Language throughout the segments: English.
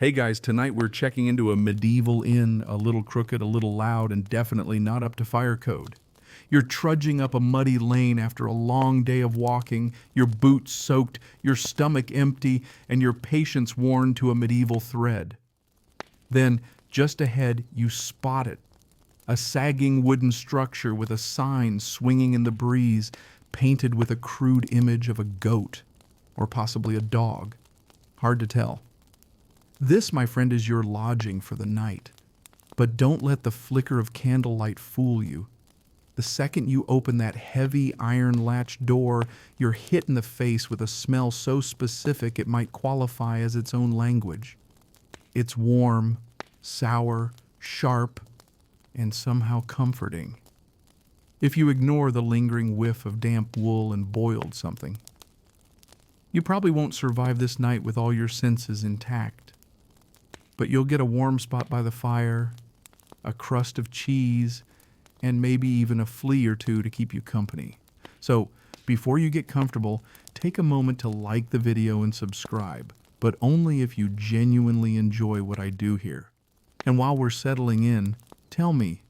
Hey guys, tonight we're checking into a medieval inn, a little crooked, a little loud, and definitely not up to fire code. You're trudging up a muddy lane after a long day of walking, your boots soaked, your stomach empty, and your patience worn to a medieval thread. Then, just ahead, you spot it. A sagging wooden structure with a sign swinging in the breeze, painted with a crude image of a goat, or possibly a dog. Hard to tell. This, my friend, is your lodging for the night. But don't let the flicker of candlelight fool you. The second you open that heavy iron latch door, you're hit in the face with a smell so specific it might qualify as its own language. It's warm, sour, sharp, and somehow comforting. If you ignore the lingering whiff of damp wool and boiled something. You probably won't survive this night with all your senses intact. But you'll get a warm spot by the fire, a crust of cheese, and maybe even a flea or two to keep you company. So, before you get comfortable, take a moment to like the video and subscribe, but only if you genuinely enjoy what I do here. And while we're settling in, tell me,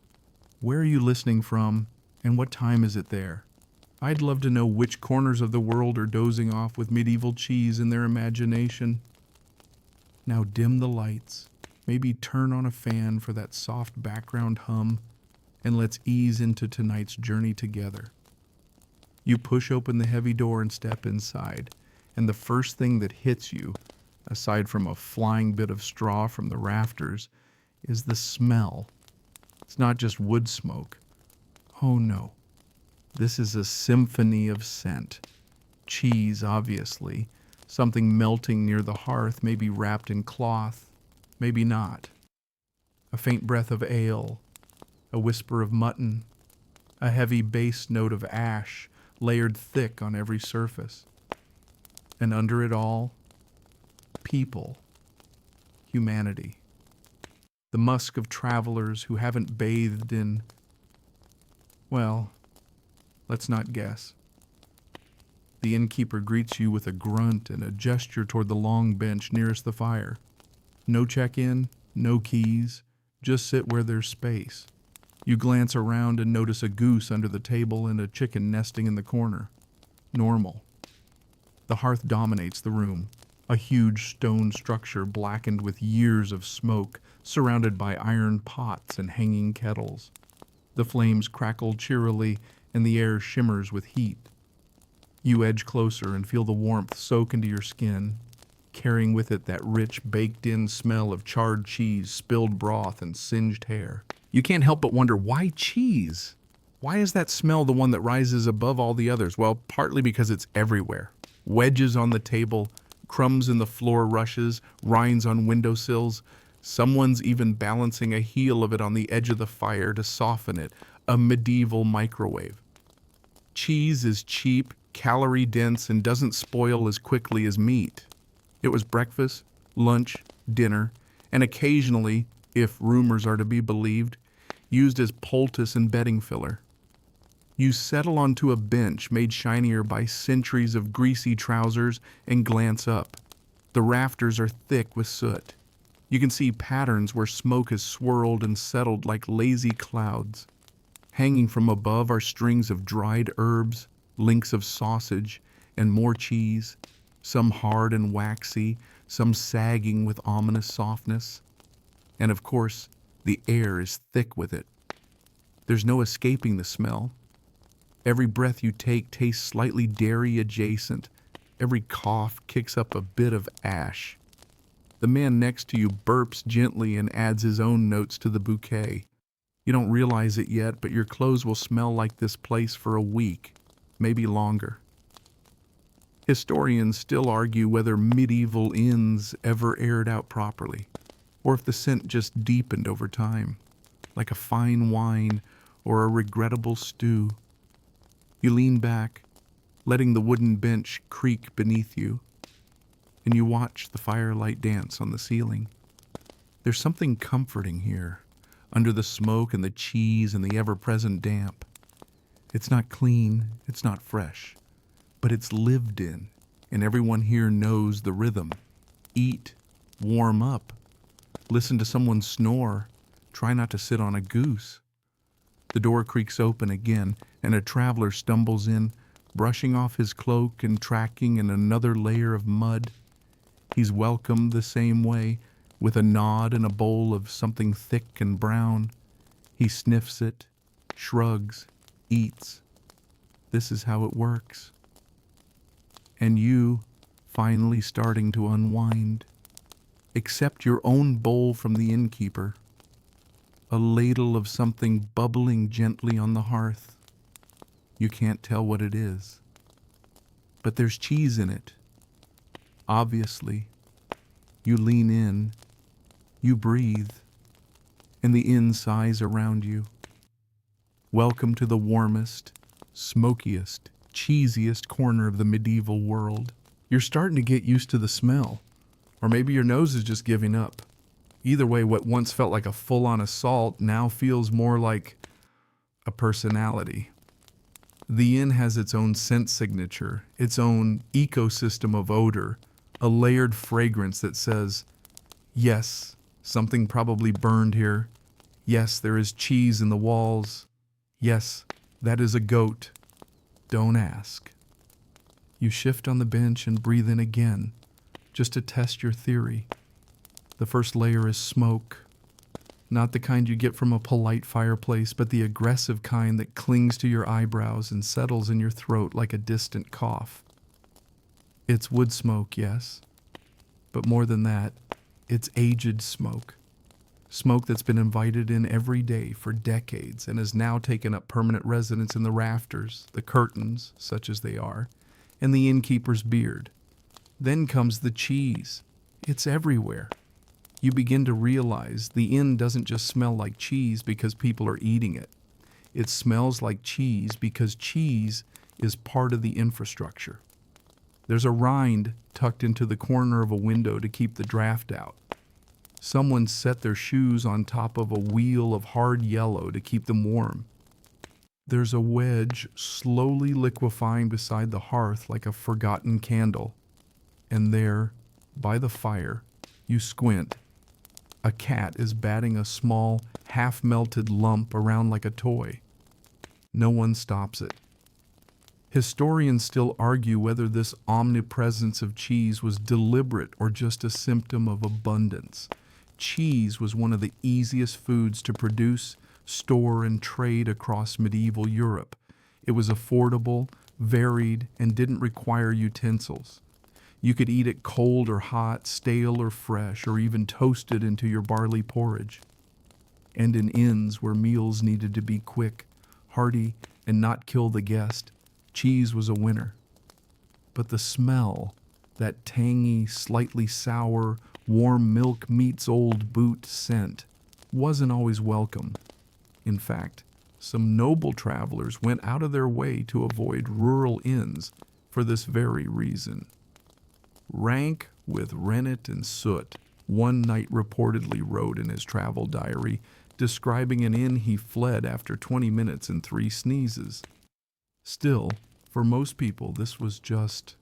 where are you listening from, and what time is it there? I'd love to know which corners of the world are dozing off with medieval cheese in their imagination. Now dim the lights, maybe turn on a fan for that soft background hum, and let's ease into tonight's journey together. You push open the heavy door and step inside, and the first thing that hits you, aside from a flying bit of straw from the rafters, is the smell. It's not just wood smoke. Oh no. This is a symphony of scent. Cheese, obviously. Something melting near the hearth, maybe wrapped in cloth, maybe not. A faint breath of ale, a whisper of mutton, a heavy bass note of ash layered thick on every surface. And under it all, people, humanity. The musk of travelers who haven't bathed in, well, let's not guess. The innkeeper greets you with a grunt and a gesture toward the long bench nearest the fire. No check-in, no keys, just sit where there's space. You glance around and notice a goose under the table and a chicken nesting in the corner. Normal. The hearth dominates the room, a huge stone structure blackened with years of smoke, surrounded by iron pots and hanging kettles. The flames crackle cheerily and the air shimmers with heat. You edge closer and feel the warmth soak into your skin, carrying with it that rich, baked-in smell of charred cheese, spilled broth, and singed hair. You can't help but wonder, why cheese? Why is that smell the one that rises above all the others? Well, partly because it's everywhere. Wedges on the table, crumbs in the floor rushes, rinds on windowsills. Someone's even balancing a heel of it on the edge of the fire to soften it, a medieval microwave. Cheese is cheap, calorie-dense, and doesn't spoil as quickly as meat. It was breakfast, lunch, dinner, and occasionally, if rumors are to be believed, used as poultice and bedding filler. You settle onto a bench made shinier by centuries of greasy trousers and glance up. The rafters are thick with soot. You can see patterns where smoke has swirled and settled like lazy clouds. Hanging from above are strings of dried herbs, links of sausage, and more cheese, some hard and waxy, some sagging with ominous softness. And of course, the air is thick with it. There's no escaping the smell. Every breath you take tastes slightly dairy adjacent. Every cough kicks up a bit of ash. The man next to you burps gently and adds his own notes to the bouquet. You don't realize it yet, but your clothes will smell like this place for a week. Maybe longer. Historians still argue whether medieval inns ever aired out properly, or if the scent just deepened over time, like a fine wine or a regrettable stew. You lean back, letting the wooden bench creak beneath you, and you watch the firelight dance on the ceiling. There's something comforting here, under the smoke and the cheese and the ever-present damp. It's not clean, it's not fresh, but it's lived in, and everyone here knows the rhythm. Eat, warm up, Listen to someone snore. Try not to sit on a goose. The door creaks open again, and a traveler stumbles in, brushing off his cloak and tracking in another layer of mud. He's welcomed the same way, with a nod and a bowl of something thick and brown. He sniffs it, shrugs, eats. This is how it works. And you, finally starting to unwind. Accept your own bowl from the innkeeper. A ladle of something bubbling gently on the hearth. You can't tell what it is. But there's cheese in it. Obviously. You lean in. You breathe. And the inn sighs around you. Welcome to the warmest, smokiest, cheesiest corner of the medieval world. You're starting to get used to the smell. Or maybe your nose is just giving up. Either way, what once felt like a full-on assault now feels more like a personality. The inn has its own scent signature, its own ecosystem of odor, a layered fragrance that says, yes, something probably burned here. Yes, there is cheese in the walls. Yes, that is a goat. Don't ask. You shift on the bench and breathe in again, just to test your theory. The first layer is smoke. Not the kind you get from a polite fireplace, but the aggressive kind that clings to your eyebrows and settles in your throat like a distant cough. It's wood smoke, yes. But more than that, it's aged smoke. Smoke that's been invited in every day for decades and has now taken up permanent residence in the rafters, the curtains, such as they are, and the innkeeper's beard. Then comes the cheese. It's everywhere. You begin to realize the inn doesn't just smell like cheese because people are eating it. It smells like cheese because cheese is part of the infrastructure. There's a rind tucked into the corner of a window to keep the draft out. Someone set their shoes on top of a wheel of hard yellow to keep them warm. There's a wedge slowly liquefying beside the hearth like a forgotten candle. And there, by the fire, you squint. A cat is batting a small, half-melted lump around like a toy. No one stops it. Historians still argue whether this omnipresence of cheese was deliberate or just a symptom of abundance. Cheese was one of the easiest foods to produce, store, and trade across medieval Europe. It was affordable, varied, and didn't require utensils. You could eat it cold or hot, stale or fresh, or even toasted into your barley porridge. And in inns where meals needed to be quick, hearty, and not kill the guest, cheese was a winner. But the smell, that tangy, slightly sour, warm milk meets old boot scent, wasn't always welcome. In fact, some noble travelers went out of their way to avoid rural inns for this very reason. Rank with rennet and soot, one knight reportedly wrote in his travel diary, describing an inn he fled after 20 minutes and 3 sneezes. Still, for most people, this was just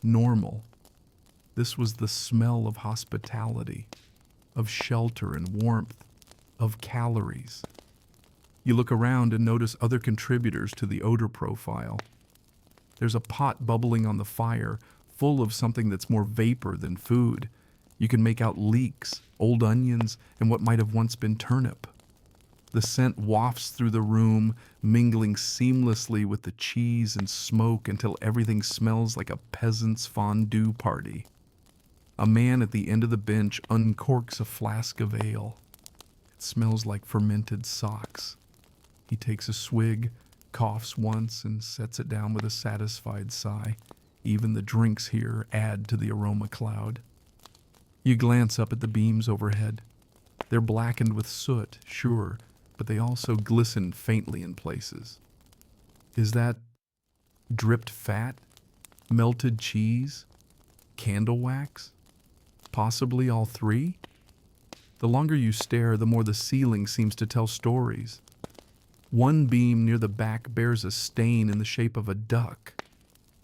normal. This was the smell of hospitality, of shelter and warmth, of calories. You look around and notice other contributors to the odor profile. There's a pot bubbling on the fire, full of something that's more vapor than food. You can make out leeks, old onions, and what might have once been turnip. The scent wafts through the room, mingling seamlessly with the cheese and smoke until everything smells like a peasant's fondue party. A man at the end of the bench uncorks a flask of ale. It smells like fermented socks. He takes a swig, coughs once, and sets it down with a satisfied sigh. Even the drinks here add to the aroma cloud. You glance up at the beams overhead. They're blackened with soot, sure, but they also glisten faintly in places. Is that dripped fat? Melted cheese? Candle wax? Possibly all 3? The longer you stare, the more the ceiling seems to tell stories. One beam near the back bears a stain in the shape of a duck.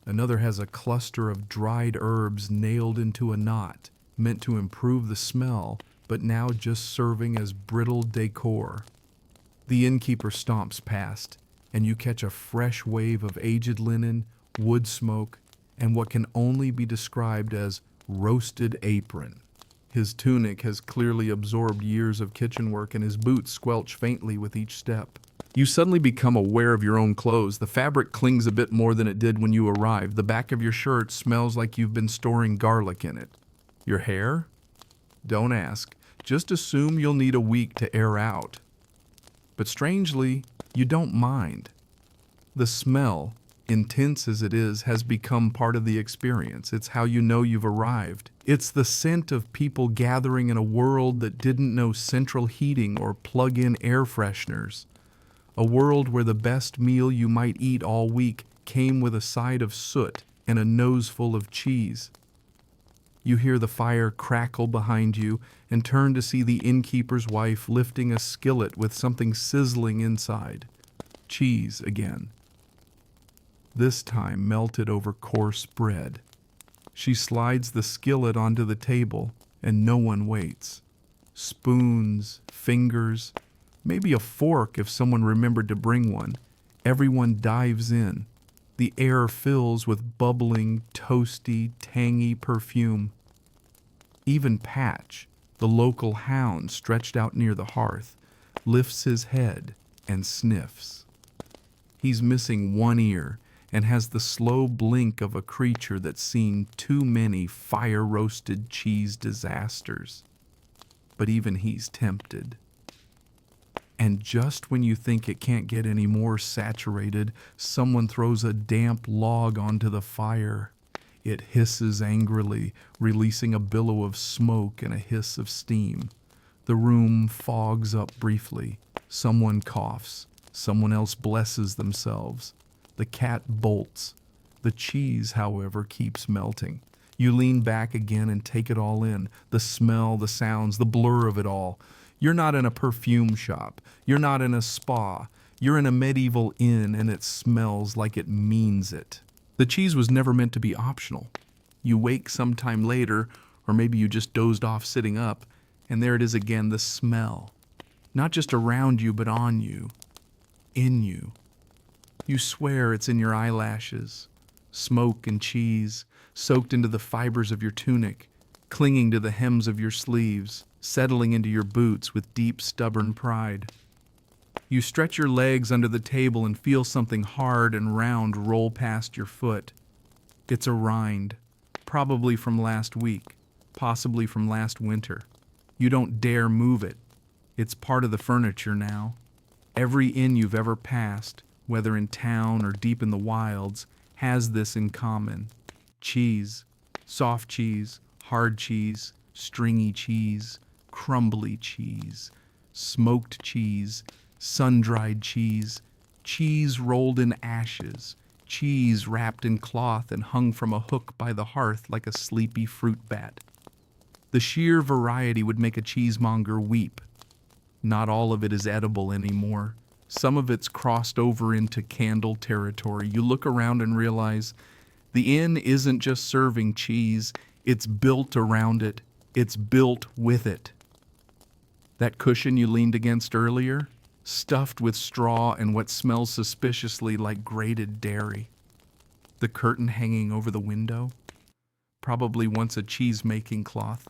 Another has a cluster of dried herbs nailed into a knot, meant to improve the smell, but now just serving as brittle decor. The innkeeper stomps past, and you catch a fresh wave of aged linen, wood smoke, and what can only be described as roasted apron. His tunic has clearly absorbed years of kitchen work, and his boots squelch faintly with each step. You suddenly become aware of your own clothes. The fabric clings a bit more than it did when you arrived. The back of your shirt smells like you've been storing garlic in it. Your hair? Don't ask. Just assume you'll need a week to air out. But strangely, you don't mind. The smell, intense as it is, has become part of the experience. It's how you know you've arrived. It's the scent of people gathering in a world that didn't know central heating or plug-in air fresheners. A world where the best meal you might eat all week came with a side of soot and a noseful of cheese. You hear the fire crackle behind you and turn to see the innkeeper's wife lifting a skillet with something sizzling inside. Cheese again. This time melted over coarse bread. She slides the skillet onto the table, and no one waits. Spoons, fingers, maybe a fork if someone remembered to bring one. Everyone dives in. The air fills with bubbling, toasty, tangy perfume. Even Patch, the local hound stretched out near the hearth, lifts his head and sniffs. He's missing one ear and has the slow blink of a creature that's seen too many fire-roasted cheese disasters. But even he's tempted. And just when you think it can't get any more saturated, someone throws a damp log onto the fire. It hisses angrily, releasing a billow of smoke and a hiss of steam. The room fogs up briefly. Someone coughs. Someone else blesses themselves. The cat bolts. The cheese, however, keeps melting. You lean back again and take it all in. The smell, the sounds, the blur of it all. You're not in a perfume shop. You're not in a spa. You're in a medieval inn, and it smells like it means it. The cheese was never meant to be optional. You wake sometime later, or maybe you just dozed off sitting up, and there it is again, the smell. Not just around you, but on you. In you. You swear it's in your eyelashes. Smoke and cheese, soaked into the fibers of your tunic, clinging to the hems of your sleeves, settling into your boots with deep, stubborn pride. You stretch your legs under the table and feel something hard and round roll past your foot. It's a rind, probably from last week, possibly from last winter. You don't dare move it. It's part of the furniture now. Every inn you've ever passed, whether in town or deep in the wilds, has this in common. Cheese, soft cheese, hard cheese, stringy cheese, crumbly cheese, smoked cheese, sun-dried cheese, cheese rolled in ashes, cheese wrapped in cloth and hung from a hook by the hearth like a sleepy fruit bat. The sheer variety would make a cheesemonger weep. Not all of it is edible anymore. Some of it's crossed over into candle territory. You look around and realize the inn isn't just serving cheese, it's built around it. It's built with it. That cushion you leaned against earlier, stuffed with straw and what smells suspiciously like grated dairy. The curtain hanging over the window, probably once a cheese-making cloth.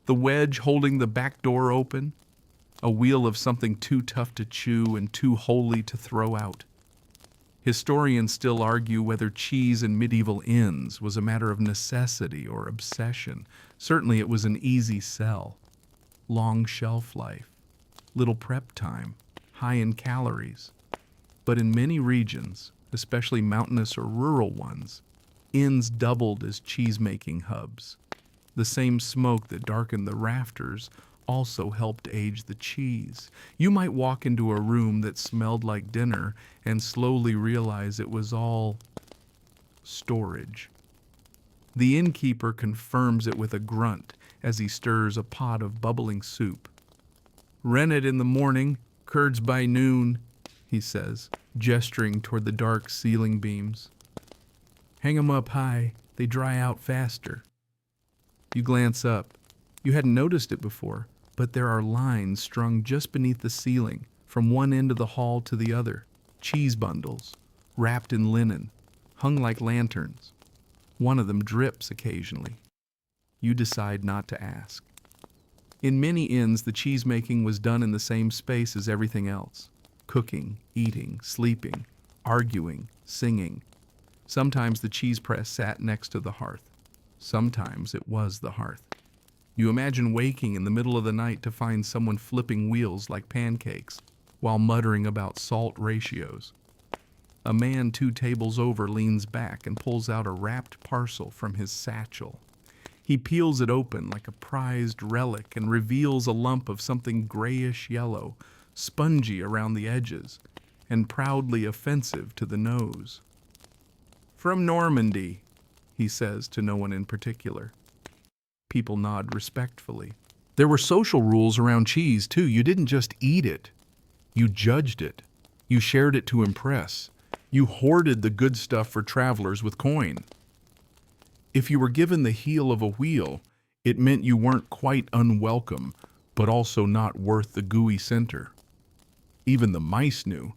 The wedge holding the back door open, a wheel of something too tough to chew and too holy to throw out. Historians still argue whether cheese in medieval inns was a matter of necessity or obsession. Certainly it was an easy sell. Long shelf life, little prep time, high in calories. But in many regions, especially mountainous or rural ones, inns doubled as cheese-making hubs. The same smoke that darkened the rafters also helped age the cheese. You might walk into a room that smelled like dinner and slowly realize it was all storage. The innkeeper confirms it with a grunt as he stirs a pot of bubbling soup. Rennet in the morning, curds by noon, he says, gesturing toward the dark ceiling beams. Hang 'em up high, they dry out faster. You glance up. You hadn't noticed it before, but there are lines strung just beneath the ceiling, from one end of the hall to the other. Cheese bundles, wrapped in linen, hung like lanterns. One of them drips occasionally. You decide not to ask. In many inns, the cheese-making was done in the same space as everything else. Cooking, eating, sleeping, arguing, singing. Sometimes the cheese press sat next to the hearth. Sometimes it was the hearth. You imagine waking in the middle of the night to find someone flipping wheels like pancakes while muttering about salt ratios. A man 2 tables over leans back and pulls out a wrapped parcel from his satchel. He peels it open like a prized relic and reveals a lump of something grayish yellow, spongy around the edges, and proudly offensive to the nose. "From Normandy," he says to no one in particular. People nod respectfully. There were social rules around cheese, too. You didn't just eat it. You judged it. You shared it to impress. You hoarded the good stuff for travelers with coin. If you were given the heel of a wheel, it meant you weren't quite unwelcome, but also not worth the gooey center. Even the mice knew.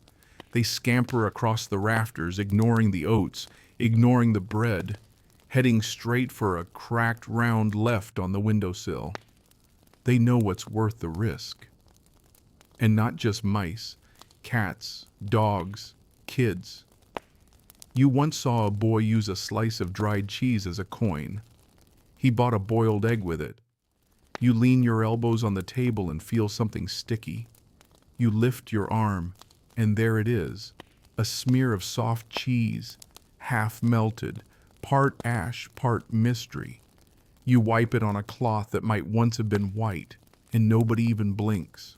They scamper across the rafters, ignoring the oats, ignoring the bread, heading straight for a cracked round left on the windowsill. They know what's worth the risk. And not just mice, cats, dogs, kids. You once saw a boy use a slice of dried cheese as a coin. He bought a boiled egg with it. You lean your elbows on the table and feel something sticky. You lift your arm, and there it is, a smear of soft cheese, half melted, part ash, part mystery. You wipe it on a cloth that might once have been white, and nobody even blinks.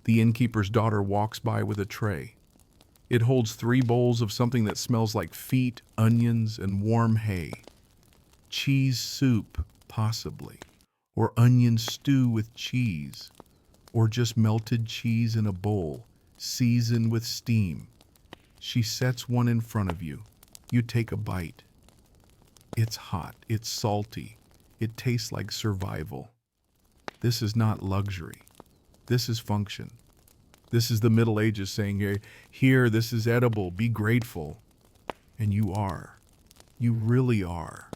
The innkeeper's daughter walks by with a tray. It holds 3 bowls of something that smells like feet, onions, and warm hay. Cheese soup, possibly, or onion stew with cheese, or just melted cheese in a bowl, seasoned with steam. She sets one in front of you. You take a bite. It's hot, it's salty, it tastes like survival. This is not luxury. This is function. This is the Middle Ages saying, here, this is edible, be grateful. And you are. You really are.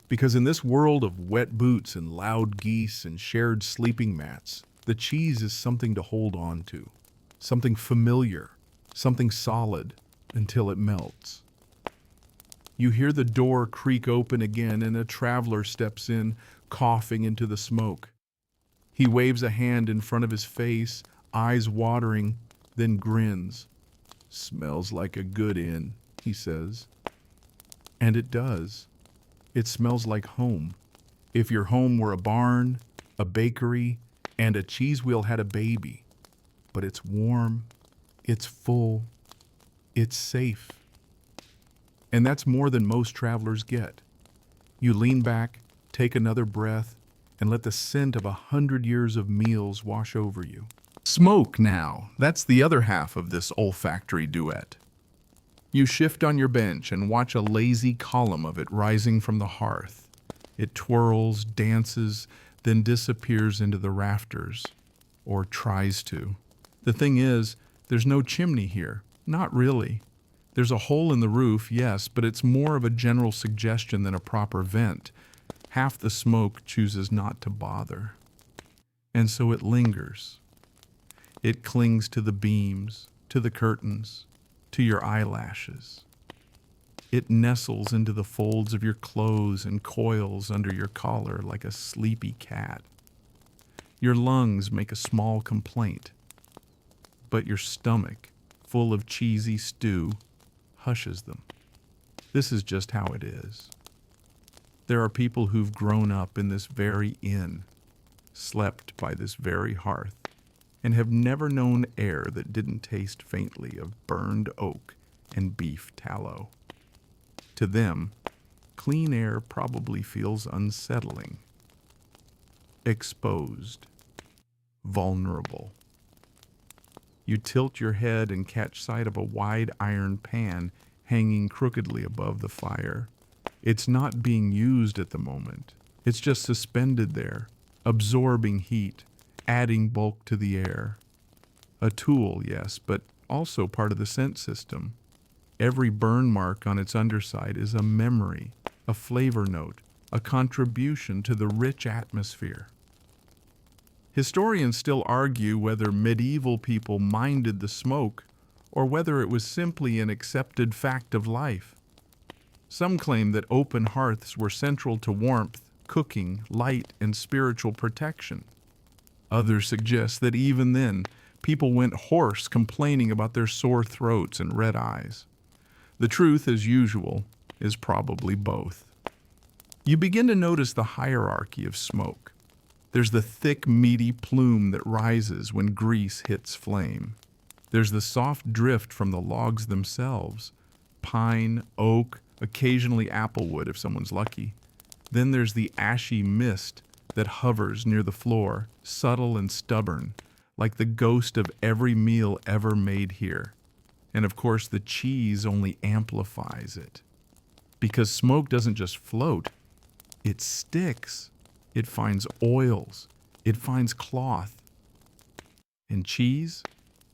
Because in this world of wet boots and loud geese and shared sleeping mats, the cheese is something to hold on to. Something familiar, something solid, until it melts. You hear the door creak open again and a traveler steps in, coughing into the smoke. He waves a hand in front of his face, eyes watering, then grins. "Smells like a good inn," he says. And it does. It smells like home. If your home were a barn, a bakery, and a cheese wheel had a baby. But it's warm, it's full, it's safe. And that's more than most travelers get. You lean back, take another breath, and let the scent of 100 years of meals wash over you. Smoke now. That's the other half of this olfactory duet. You shift on your bench and watch a lazy column of it rising from the hearth. It twirls, dances, then disappears into the rafters. Or tries to. The thing is, there's no chimney here. Not really. There's a hole in the roof, yes, but it's more of a general suggestion than a proper vent. Half the smoke chooses not to bother. And so it lingers. It clings to the beams, to the curtains, to your eyelashes. It nestles into the folds of your clothes and coils under your collar like a sleepy cat. Your lungs make a small complaint, but your stomach, full of cheesy stew, hushes them. This is just how it is. There are people who've grown up in this very inn, slept by this very hearth, and have never known air that didn't taste faintly of burned oak and beef tallow. To them, clean air probably feels unsettling, exposed, vulnerable. You tilt your head and catch sight of a wide iron pan hanging crookedly above the fire. It's not being used at the moment. It's just suspended there, absorbing heat, adding bulk to the air. A tool, yes, but also part of the scent system. Every burn mark on its underside is a memory, a flavor note, a contribution to the rich atmosphere. Historians still argue whether medieval people minded the smoke or whether it was simply an accepted fact of life. Some claim that open hearths were central to warmth, cooking, light, and spiritual protection. Others suggest that even then, people went hoarse complaining about their sore throats and red eyes. The truth, as usual, is probably both. You begin to notice the hierarchy of smoke. There's the thick, meaty plume that rises when grease hits flame. There's the soft drift from the logs themselves, pine, oak, occasionally applewood if someone's lucky. Then there's the ashy mist that hovers near the floor, subtle and stubborn, like the ghost of every meal ever made here. And of course, the cheese only amplifies it. Because smoke doesn't just float, it sticks. It finds oils. It finds cloth. And cheese?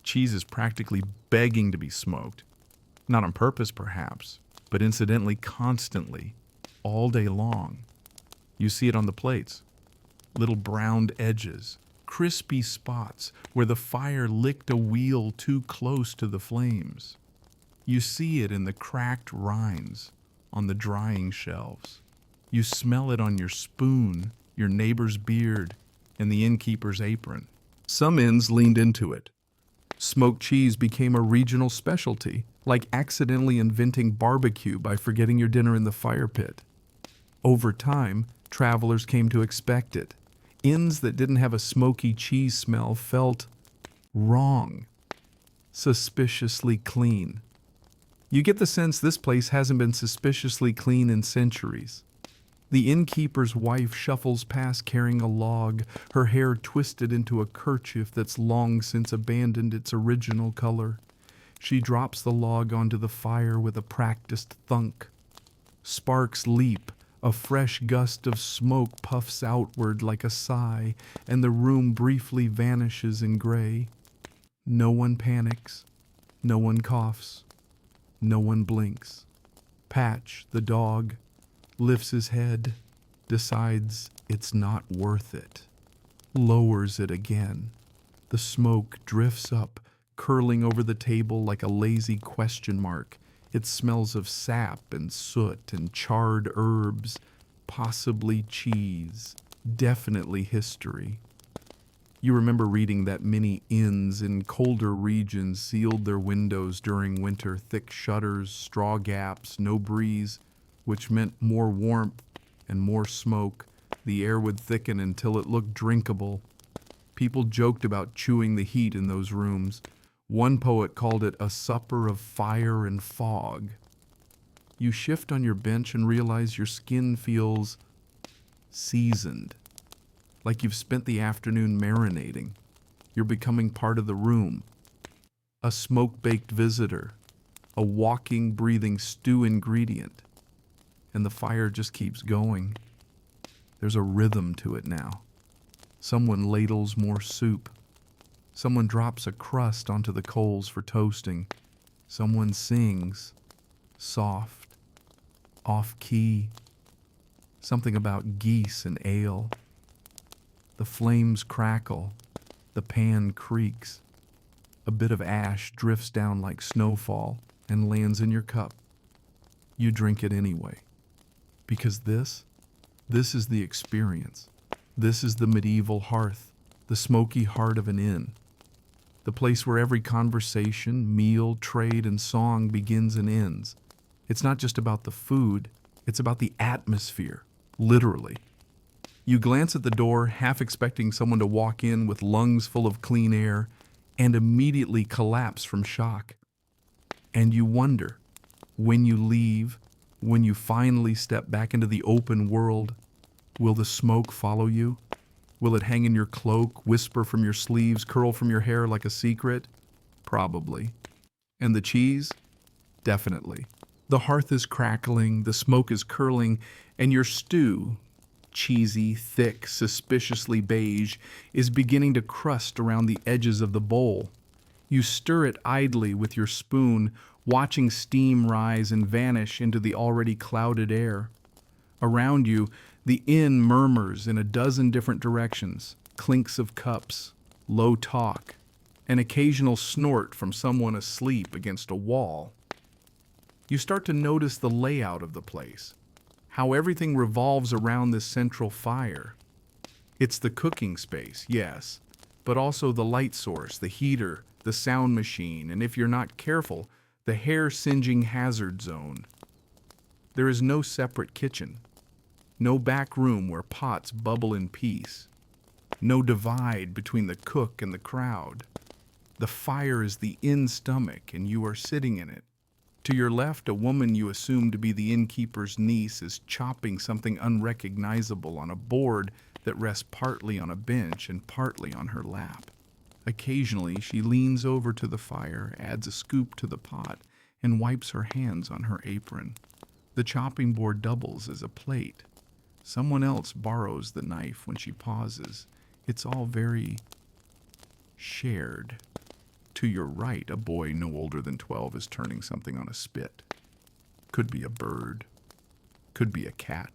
Cheese is practically begging to be smoked. Not on purpose, perhaps, but incidentally, constantly, all day long. You see it on the plates. Little browned edges, crispy spots where the fire licked a wheel too close to the flames. You see it in the cracked rinds on the drying shelves. You smell it on your spoon, your neighbor's beard, and the innkeeper's apron. Some inns leaned into it. Smoked cheese became a regional specialty, like accidentally inventing barbecue by forgetting your dinner in the fire pit. Over time, travelers came to expect it. Inns that didn't have a smoky cheese smell felt wrong, suspiciously clean. You get the sense this place hasn't been suspiciously clean in centuries. The innkeeper's wife shuffles past carrying a log, her hair twisted into a kerchief that's long since abandoned its original color. She drops the log onto the fire with a practiced thunk. Sparks leap, a fresh gust of smoke puffs outward like a sigh, and the room briefly vanishes in gray. No one panics. No one coughs. No one blinks. Patch, the dog, lifts his head, decides it's not worth it, lowers it again. The smoke drifts up, curling over the table like a lazy question mark. It smells of sap and soot and charred herbs, possibly cheese, definitely history. You remember reading that many inns in colder regions sealed their windows during winter, thick shutters, straw gaps, no breeze, which meant more warmth and more smoke. The air would thicken until it looked drinkable. People joked about chewing the heat in those rooms. One poet called it a supper of fire and fog. You shift on your bench and realize your skin feels seasoned, like you've spent the afternoon marinating. You're becoming part of the room, a smoke-baked visitor, a walking, breathing stew ingredient. And the fire just keeps going. There's a rhythm to it now. Someone ladles more soup. Someone drops a crust onto the coals for toasting. Someone sings, soft, off-key, something about geese and ale. The flames crackle, the pan creaks. A bit of ash drifts down like snowfall and lands in your cup. You drink it anyway. Because this is the experience. This is the medieval hearth, the smoky heart of an inn. The place where every conversation, meal, trade, and song begins and ends. It's not just about the food, it's about the atmosphere, literally. You glance at the door, half expecting someone to walk in with lungs full of clean air, and immediately collapse from shock. And you wonder, when you leave, when you finally step back into the open world, will the smoke follow you? Will it hang in your cloak, whisper from your sleeves, curl from your hair like a secret? Probably. And the cheese? Definitely. The hearth is crackling, the smoke is curling, and your stew, cheesy, thick, suspiciously beige, is beginning to crust around the edges of the bowl. You stir it idly with your spoon, watching steam rise and vanish into the already clouded air. Around you, the inn murmurs in a dozen different directions, clinks of cups, low talk, an occasional snort from someone asleep against a wall. You start to notice the layout of the place, how everything revolves around this central fire. It's the cooking space, yes, but also the light source, the heater, the sound machine, and if you're not careful, the hair-singeing hazard zone. There is no separate kitchen, no back room where pots bubble in peace, no divide between the cook and the crowd. The fire is the inn stomach, and you are sitting in it. To your left, a woman you assume to be the innkeeper's niece is chopping something unrecognizable on a board that rests partly on a bench and partly on her lap. Occasionally, she leans over to the fire, adds a scoop to the pot, and wipes her hands on her apron. The chopping board doubles as a plate. Someone else borrows the knife when she pauses. It's all very shared. To your right, a boy no older than 12 is turning something on a spit. Could be a bird. Could be a cat.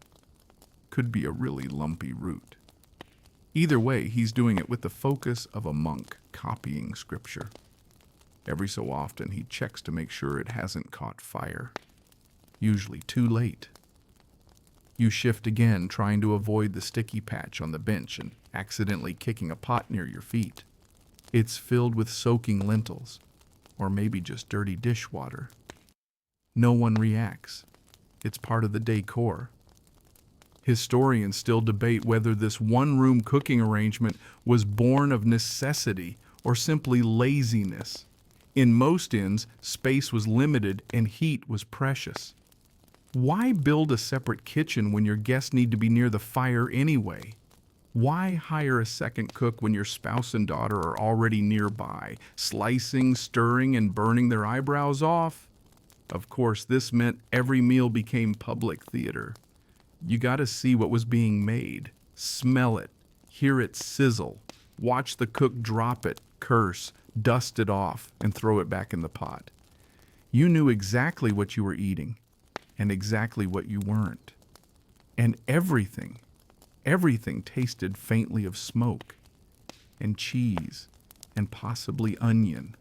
Could be a really lumpy root. Either way, he's doing it with the focus of a monk copying scripture. Every so often, he checks to make sure it hasn't caught fire. Usually too late. You shift again, trying to avoid the sticky patch on the bench and accidentally kicking a pot near your feet. It's filled with soaking lentils, or maybe just dirty dishwater. No one reacts. It's part of the decor. Historians still debate whether this one-room cooking arrangement was born of necessity or simply laziness. In most inns, space was limited and heat was precious. Why build a separate kitchen when your guests need to be near the fire anyway? Why hire a second cook when your spouse and daughter are already nearby, slicing, stirring, and burning their eyebrows off? Of course, this meant every meal became public theater. You got to see what was being made, smell it, hear it sizzle, watch the cook drop it, curse, dust it off, and throw it back in the pot. You knew exactly what you were eating and exactly what you weren't. And everything tasted faintly of smoke and cheese and possibly onion.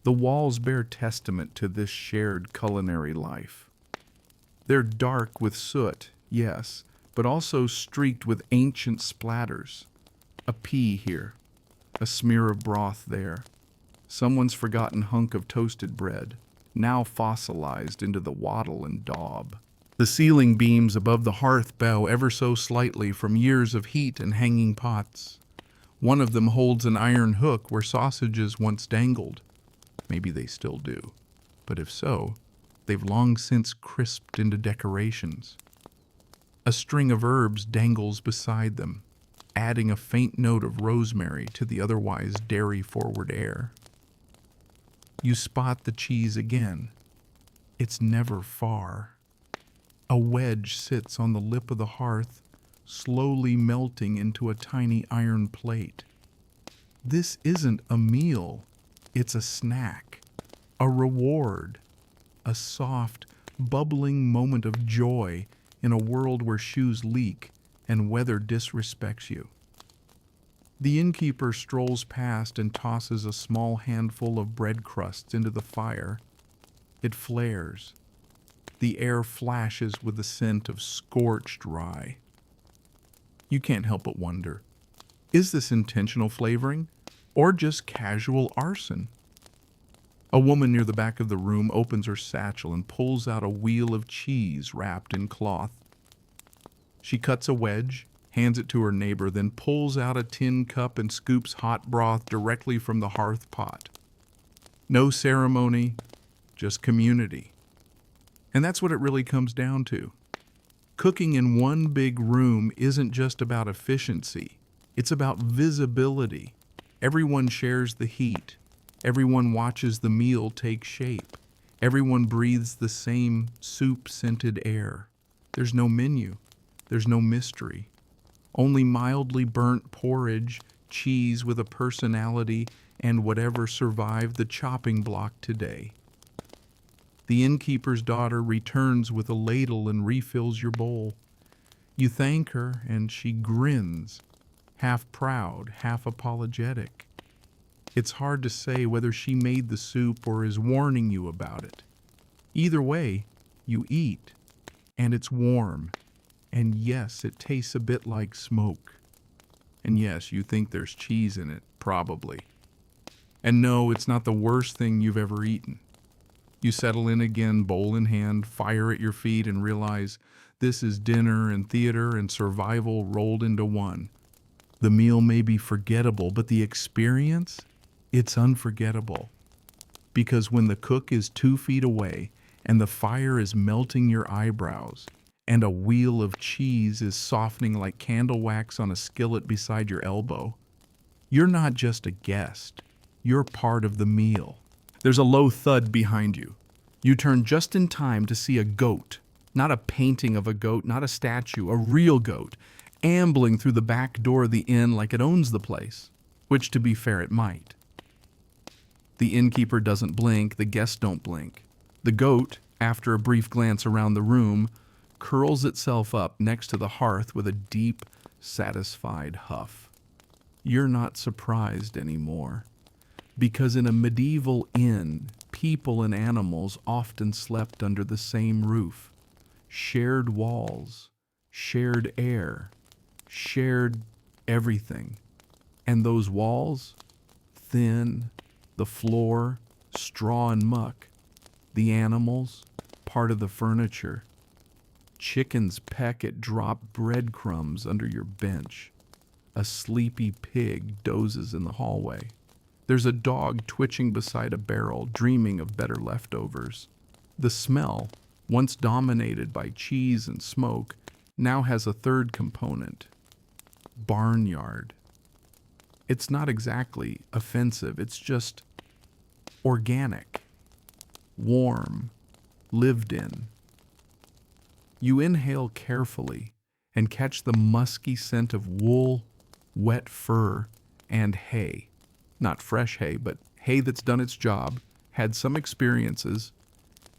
The walls bear testament to this shared culinary life. They're dark with soot, yes, but also streaked with ancient splatters. A pea here, a smear of broth there, someone's forgotten hunk of toasted bread, now fossilized into the wattle and daub. The ceiling beams above the hearth bow ever so slightly from years of heat and hanging pots. One of them holds an iron hook where sausages once dangled. Maybe they still do, but if so, they've long since crisped into decorations. A string of herbs dangles beside them, adding a faint note of rosemary to the otherwise dairy-forward air. You spot the cheese again. It's never far. A wedge sits on the lip of the hearth, slowly melting into a tiny iron plate. This isn't a meal. It's a snack, a reward, a soft, bubbling moment of joy in a world where shoes leak and weather disrespects you. The innkeeper strolls past and tosses a small handful of bread crusts into the fire. It flares. The air flashes with the scent of scorched rye. You can't help but wonder, is this intentional flavoring or just casual arson? A woman near the back of the room opens her satchel and pulls out a wheel of cheese wrapped in cloth. She cuts a wedge, hands it to her neighbor, then pulls out a tin cup and scoops hot broth directly from the hearth pot. No ceremony, just community. And that's what it really comes down to. Cooking in one big room isn't just about efficiency. It's about visibility. Everyone shares the heat. Everyone watches the meal take shape. Everyone breathes the same soup-scented air. There's no menu. There's no mystery. Only mildly burnt porridge, cheese with a personality, and whatever survived the chopping block today. The innkeeper's daughter returns with a ladle and refills your bowl. You thank her, and she grins, half proud, half apologetic. It's hard to say whether she made the soup or is warning you about it. Either way, you eat, and it's warm. And yes, it tastes a bit like smoke. And yes, you think there's cheese in it, probably. And no, it's not the worst thing you've ever eaten. You settle in again, bowl in hand, fire at your feet, and realize this is dinner and theater and survival rolled into one. The meal may be forgettable, but the experience, it's unforgettable. Because when the cook is 2 feet away and the fire is melting your eyebrows and a wheel of cheese is softening like candle wax on a skillet beside your elbow, you're not just a guest. You're part of the meal. There's a low thud behind you. You turn just in time to see a goat, not a painting of a goat, not a statue, a real goat, ambling through the back door of the inn like it owns the place, which, to be fair, it might. The innkeeper doesn't blink, the guests don't blink. The goat, after a brief glance around the room, curls itself up next to the hearth with a deep, satisfied huff. You're not surprised anymore, because in a medieval inn, people and animals often slept under the same roof, shared walls, shared air, shared everything. And those walls, thin, the floor, straw and muck, the animals, part of the furniture. Chickens peck at dropped breadcrumbs under your bench. A sleepy pig dozes in the hallway. There's a dog twitching beside a barrel, dreaming of better leftovers. The smell, once dominated by cheese and smoke, now has a third component: barnyard. It's not exactly offensive, it's just organic, warm, lived in. You inhale carefully and catch the musky scent of wool, wet fur, and hay. Not fresh hay, but hay that's done its job, had some experiences,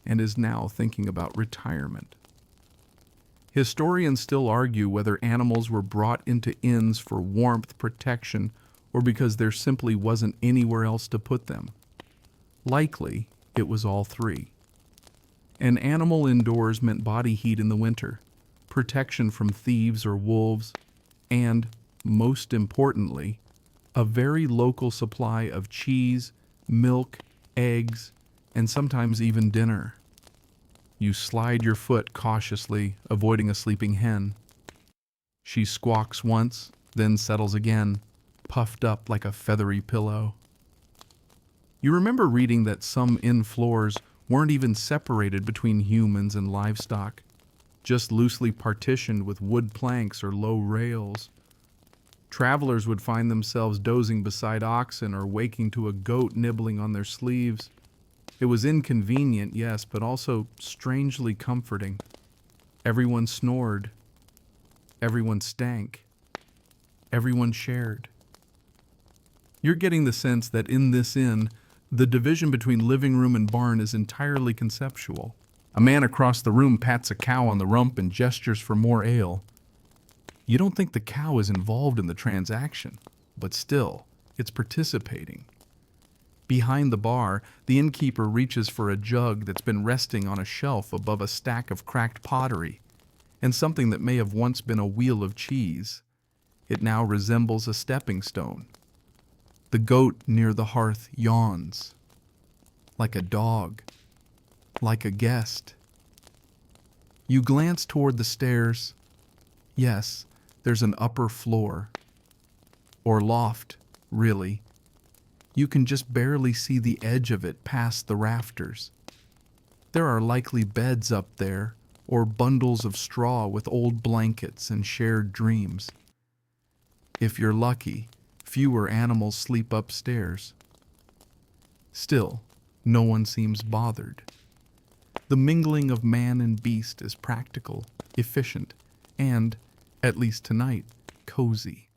and is now thinking about retirement. Historians still argue whether animals were brought into inns for warmth, protection, or because there simply wasn't anywhere else to put them. Likely, it was all three. An animal indoors meant body heat in the winter, protection from thieves or wolves, and, most importantly, a very local supply of cheese, milk, eggs, and sometimes even dinner. You slide your foot cautiously, avoiding a sleeping hen. She squawks once, then settles again, puffed up like a feathery pillow. You remember reading that some inn floors weren't even separated between humans and livestock, just loosely partitioned with wood planks or low rails. Travelers would find themselves dozing beside oxen or waking to a goat nibbling on their sleeves. It was inconvenient, yes, but also strangely comforting. Everyone snored. Everyone stank. Everyone shared. You're getting the sense that in this inn, the division between living room and barn is entirely conceptual. A man across the room pats a cow on the rump and gestures for more ale. You don't think the cow is involved in the transaction, but still, it's participating. Behind the bar, the innkeeper reaches for a jug that's been resting on a shelf above a stack of cracked pottery, and something that may have once been a wheel of cheese. It now resembles a stepping stone. The goat near the hearth yawns, like a dog, like a guest. You glance toward the stairs. Yes, there's an upper floor, or loft, really. You can just barely see the edge of it past the rafters. There are likely beds up there, or bundles of straw with old blankets and shared dreams. If you're lucky, fewer animals sleep upstairs. Still, no one seems bothered. The mingling of man and beast is practical, efficient, and, at least tonight, cozy.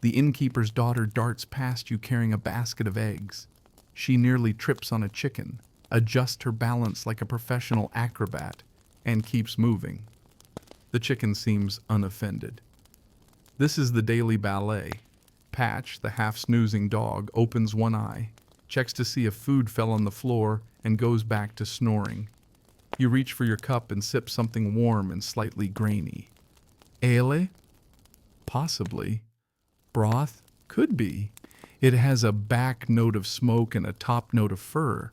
The innkeeper's daughter darts past you carrying a basket of eggs. She nearly trips on a chicken, adjusts her balance like a professional acrobat, and keeps moving. The chicken seems unoffended. This is the daily ballet. Patch, the half-snoozing dog, opens one eye, checks to see if food fell on the floor, and goes back to snoring. You reach for your cup and sip something warm and slightly grainy. Ale? Possibly. Broth? Could be. It has a back note of smoke and a top note of fur.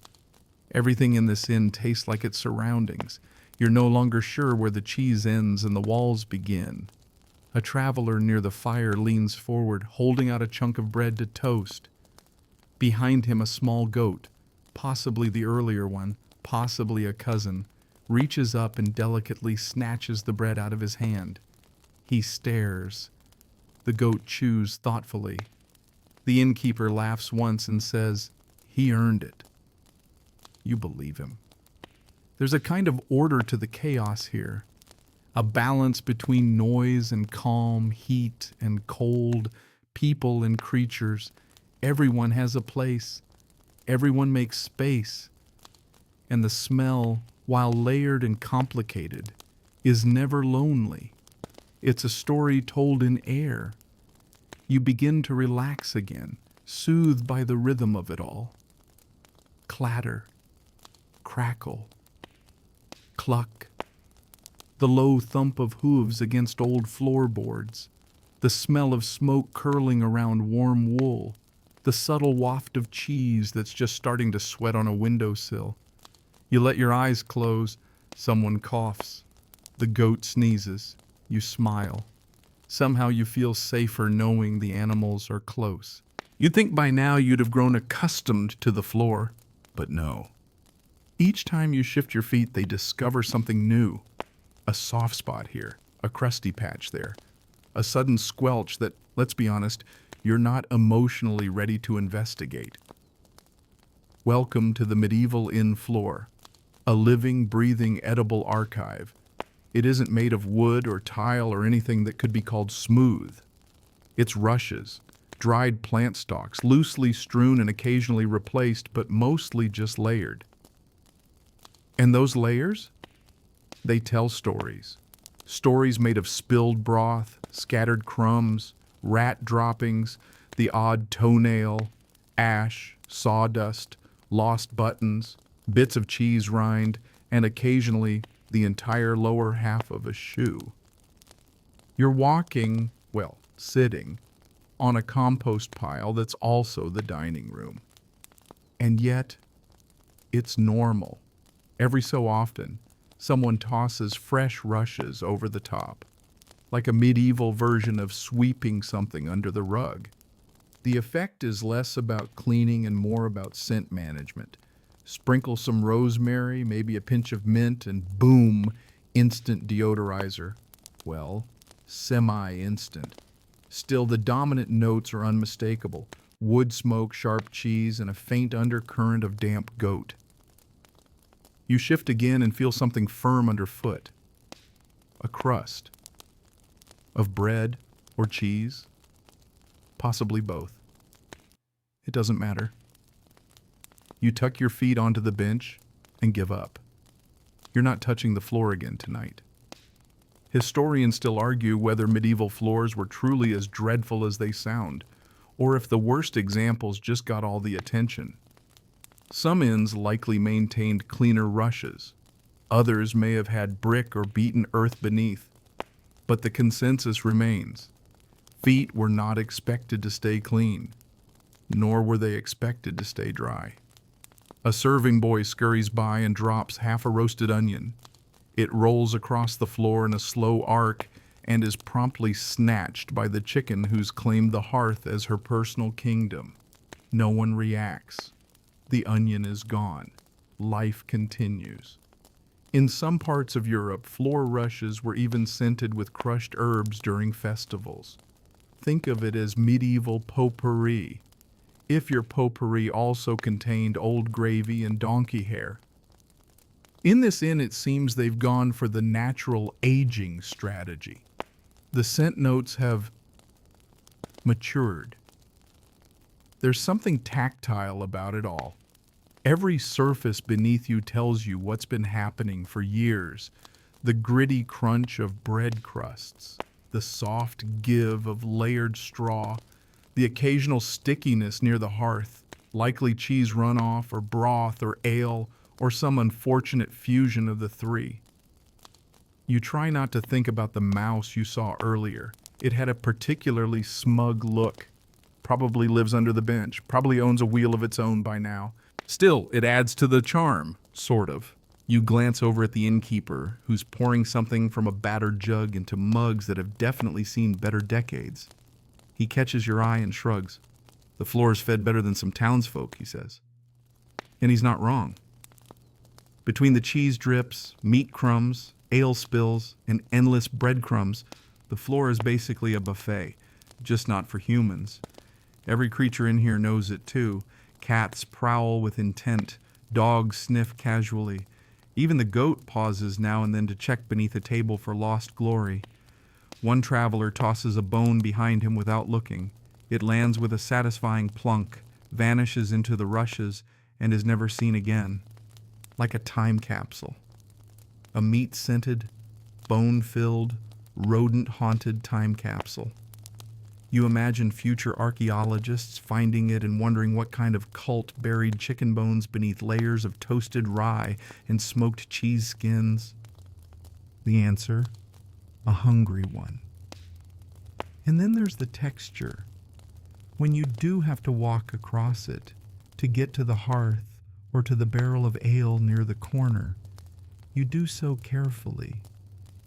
Everything in this inn tastes like its surroundings. You're no longer sure where the cheese ends and the walls begin. A traveler near the fire leans forward, holding out a chunk of bread to toast. Behind him, a small goat, possibly the earlier one, possibly a cousin, reaches up and delicately snatches the bread out of his hand. He stares. The goat chews thoughtfully. The innkeeper laughs once and says, "He earned it." You believe him. There's a kind of order to the chaos here, a balance between noise and calm, heat and cold, people and creatures. Everyone has a place. Everyone makes space. And the smell, while layered and complicated, is never lonely. It's a story told in air. You begin to relax again, soothed by the rhythm of it all. Clatter, crackle, cluck, the low thump of hooves against old floorboards, the smell of smoke curling around warm wool, the subtle waft of cheese that's just starting to sweat on a windowsill. You let your eyes close, someone coughs, the goat sneezes, you smile. Somehow you feel safer knowing the animals are close. You'd think by now you'd have grown accustomed to the floor, but no. Each time you shift your feet, they discover something new. A soft spot here, a crusty patch there, a sudden squelch that, let's be honest, you're not emotionally ready to investigate. Welcome to the medieval inn floor, a living, breathing, edible archive. It isn't made of wood or tile or anything that could be called smooth. It's rushes, dried plant stalks, loosely strewn and occasionally replaced, but mostly just layered. And those layers? They tell stories. Stories made of spilled broth, scattered crumbs, rat droppings, the odd toenail, ash, sawdust, lost buttons, bits of cheese rind, and occasionally the entire lower half of a shoe. You're walking, well, sitting, on a compost pile that's also the dining room. And yet, it's normal. Every so often, someone tosses fresh rushes over the top, like a medieval version of sweeping something under the rug. The effect is less about cleaning and more about scent management. Sprinkle some rosemary, maybe a pinch of mint, and boom, instant deodorizer. Well, semi-instant. Still, the dominant notes are unmistakable. Wood smoke, sharp cheese, and a faint undercurrent of damp goat. You shift again and feel something firm underfoot. A crust. Of bread or cheese? Possibly both. It doesn't matter. You tuck your feet onto the bench and give up. You're not touching the floor again tonight. Historians still argue whether medieval floors were truly as dreadful as they sound, or if the worst examples just got all the attention. Some inns likely maintained cleaner rushes. Others may have had brick or beaten earth beneath. But the consensus remains. Feet were not expected to stay clean, nor were they expected to stay dry. A serving boy scurries by and drops half a roasted onion. It rolls across the floor in a slow arc and is promptly snatched by the chicken who's claimed the hearth as her personal kingdom. No one reacts. The onion is gone. Life continues. In some parts of Europe, floor rushes were even scented with crushed herbs during festivals. Think of it as medieval potpourri, if your potpourri also contained old gravy and donkey hair. In this inn, it seems they've gone for the natural aging strategy. The scent notes have matured. There's something tactile about it all. Every surface beneath you tells you what's been happening for years. The gritty crunch of bread crusts, the soft give of layered straw, the occasional stickiness near the hearth, likely cheese runoff or broth or ale or some unfortunate fusion of the three. You try not to think about the mouse you saw earlier. It had a particularly smug look. Probably lives under the bench, probably owns a wheel of its own by now. Still, it adds to the charm, sort of. You glance over at the innkeeper, who's pouring something from a battered jug into mugs that have definitely seen better decades. He catches your eye and shrugs. The floor's fed better than some townsfolk, he says. And he's not wrong. Between the cheese drips, meat crumbs, ale spills, and endless breadcrumbs, the floor is basically a buffet, just not for humans. Every creature in here knows it too. Cats prowl with intent, dogs sniff casually. Even the goat pauses now and then to check beneath a table for lost glory. One traveler tosses a bone behind him without looking. It lands with a satisfying plunk, vanishes into the rushes, and is never seen again. Like a time capsule. A meat-scented, bone-filled, rodent-haunted time capsule. You imagine future archaeologists finding it and wondering what kind of cult buried chicken bones beneath layers of toasted rye and smoked cheese skins. The answer? A hungry one. And then there's the texture. When you do have to walk across it to get to the hearth or to the barrel of ale near the corner, you do so carefully.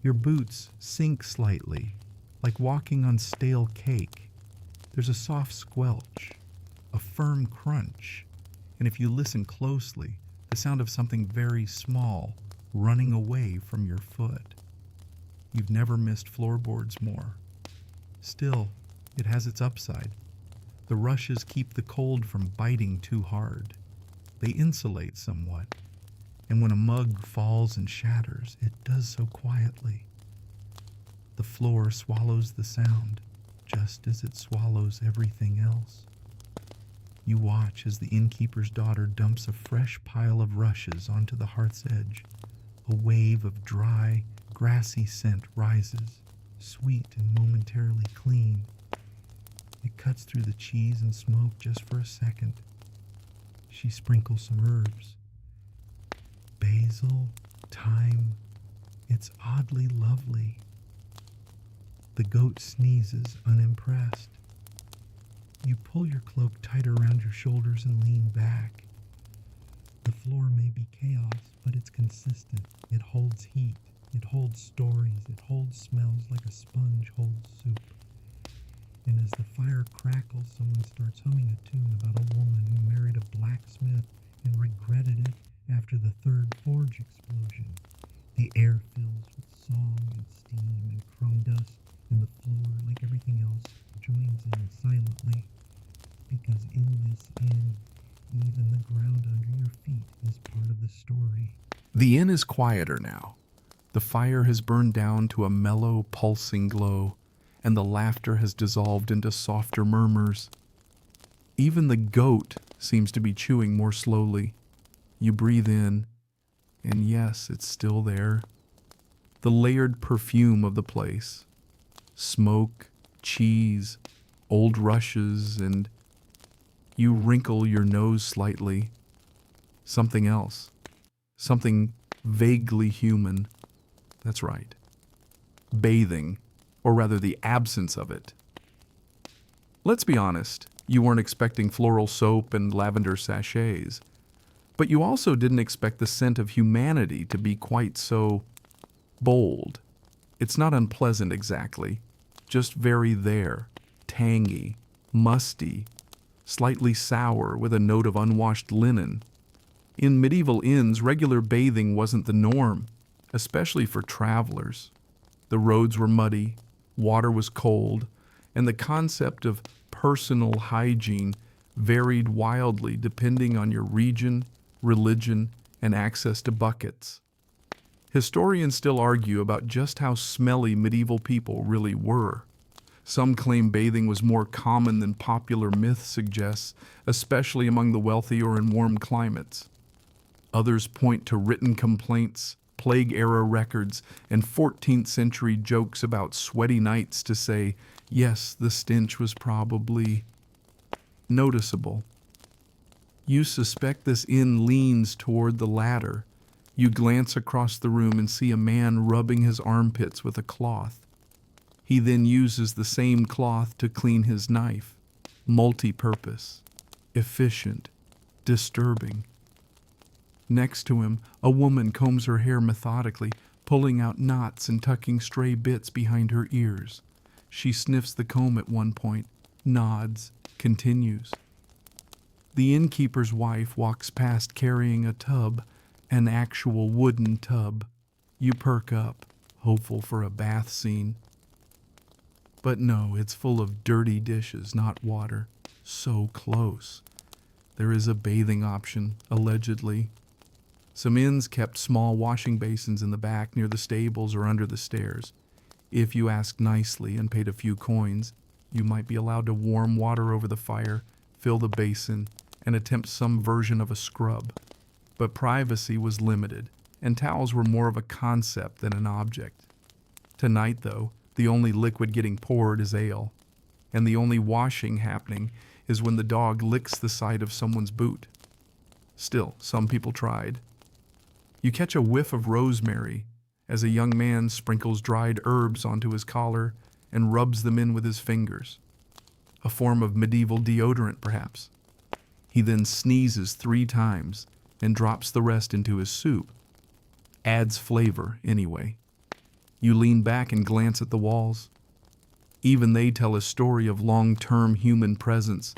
Your boots sink slightly, like walking on stale cake. There's a soft squelch, a firm crunch, and if you listen closely, the sound of something very small running away from your foot. You've never missed floorboards more. Still, it has its upside. The rushes keep the cold from biting too hard. They insulate somewhat, and when a mug falls and shatters, it does so quietly. The floor swallows the sound, just as it swallows everything else. You watch as the innkeeper's daughter dumps a fresh pile of rushes onto the hearth's edge. A wave of dry, grassy scent rises, sweet and momentarily clean. It cuts through the cheese and smoke just for a second. She sprinkles some herbs. Basil, thyme. It's oddly lovely. The goat sneezes, unimpressed. You pull your cloak tighter around your shoulders and lean back. The floor may be chaos, but it's consistent. It holds heat. It holds stories. It holds smells like a sponge holds soup. And as the fire crackles, someone starts humming a tune about a woman who married a blacksmith and regretted it after the third forge explosion. The air fills with song and steam and crumb dust, and the floor, like everything else, joins in silently. Because in this inn, even the ground under your feet is part of the story. The inn is quieter now. The fire has burned down to a mellow, pulsing glow, and the laughter has dissolved into softer murmurs. Even the goat seems to be chewing more slowly. You breathe in, and yes, it's still there. The layered perfume of the place. Smoke, cheese, old rushes, and you wrinkle your nose slightly. Something else. Something vaguely human. That's right. Bathing, or rather the absence of it. Let's be honest, you weren't expecting floral soap and lavender sachets. But you also didn't expect the scent of humanity to be quite so bold. It's not unpleasant exactly, just very there, tangy, musty, slightly sour with a note of unwashed linen. In medieval inns, regular bathing wasn't the norm, especially for travelers. The roads were muddy, water was cold, and the concept of personal hygiene varied wildly depending on your region, religion, and access to buckets. Historians still argue about just how smelly medieval people really were. Some claim bathing was more common than popular myth suggests, especially among the wealthy or in warm climates. Others point to written complaints, plague-era records, and 14th century jokes about sweaty nights to say, yes, the stench was probably noticeable. You suspect this inn leans toward the latter. You glance across the room and see a man rubbing his armpits with a cloth. He then uses the same cloth to clean his knife. Multi-purpose, efficient, disturbing. Next to him, a woman combs her hair methodically, pulling out knots and tucking stray bits behind her ears. She sniffs the comb at one point, nods, continues. The innkeeper's wife walks past carrying a tub, an actual wooden tub. You perk up, hopeful for a bath scene. But no, it's full of dirty dishes, not water. So close. There is a bathing option, allegedly. Some inns kept small washing basins in the back near the stables or under the stairs. If you asked nicely and paid a few coins, you might be allowed to warm water over the fire, fill the basin, and attempt some version of a scrub. But privacy was limited, and towels were more of a concept than an object. Tonight, though, the only liquid getting poured is ale, and the only washing happening is when the dog licks the side of someone's boot. Still, some people tried. You catch a whiff of rosemary as a young man sprinkles dried herbs onto his collar and rubs them in with his fingers. A form of medieval deodorant, perhaps. He then sneezes 3 times and drops the rest into his soup. Adds flavor, anyway. You lean back and glance at the walls. Even they tell a story of long-term human presence.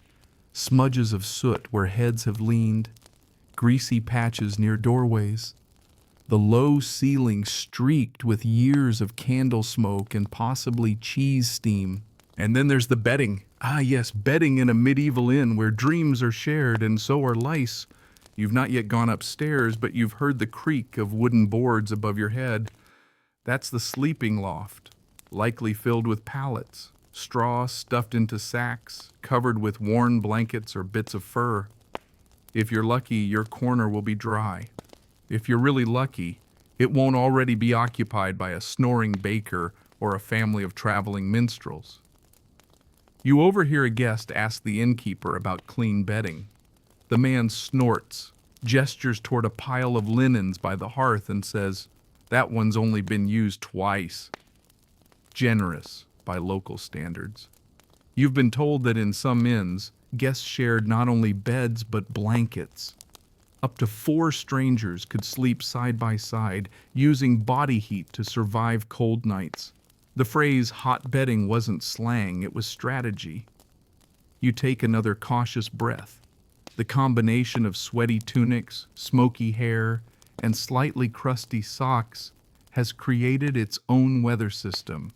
Smudges of soot where heads have leaned. Greasy patches near doorways. The low ceiling streaked with years of candle smoke and possibly cheese steam. And then there's the bedding. Ah yes, bedding in a medieval inn where dreams are shared and so are lice. You've not yet gone upstairs, but you've heard the creak of wooden boards above your head. That's the sleeping loft, likely filled with pallets, straw stuffed into sacks, covered with worn blankets or bits of fur. If you're lucky, your corner will be dry. If you're really lucky, it won't already be occupied by a snoring baker or a family of traveling minstrels. You overhear a guest ask the innkeeper about clean bedding. The man snorts, gestures toward a pile of linens by the hearth and says, "That one's only been used twice." Generous by local standards. You've been told that in some inns, guests shared not only beds but blankets. Up to 4 strangers could sleep side by side, using body heat to survive cold nights. The phrase hot bedding wasn't slang, it was strategy. You take another cautious breath. The combination of sweaty tunics, smoky hair, and slightly crusty socks has created its own weather system,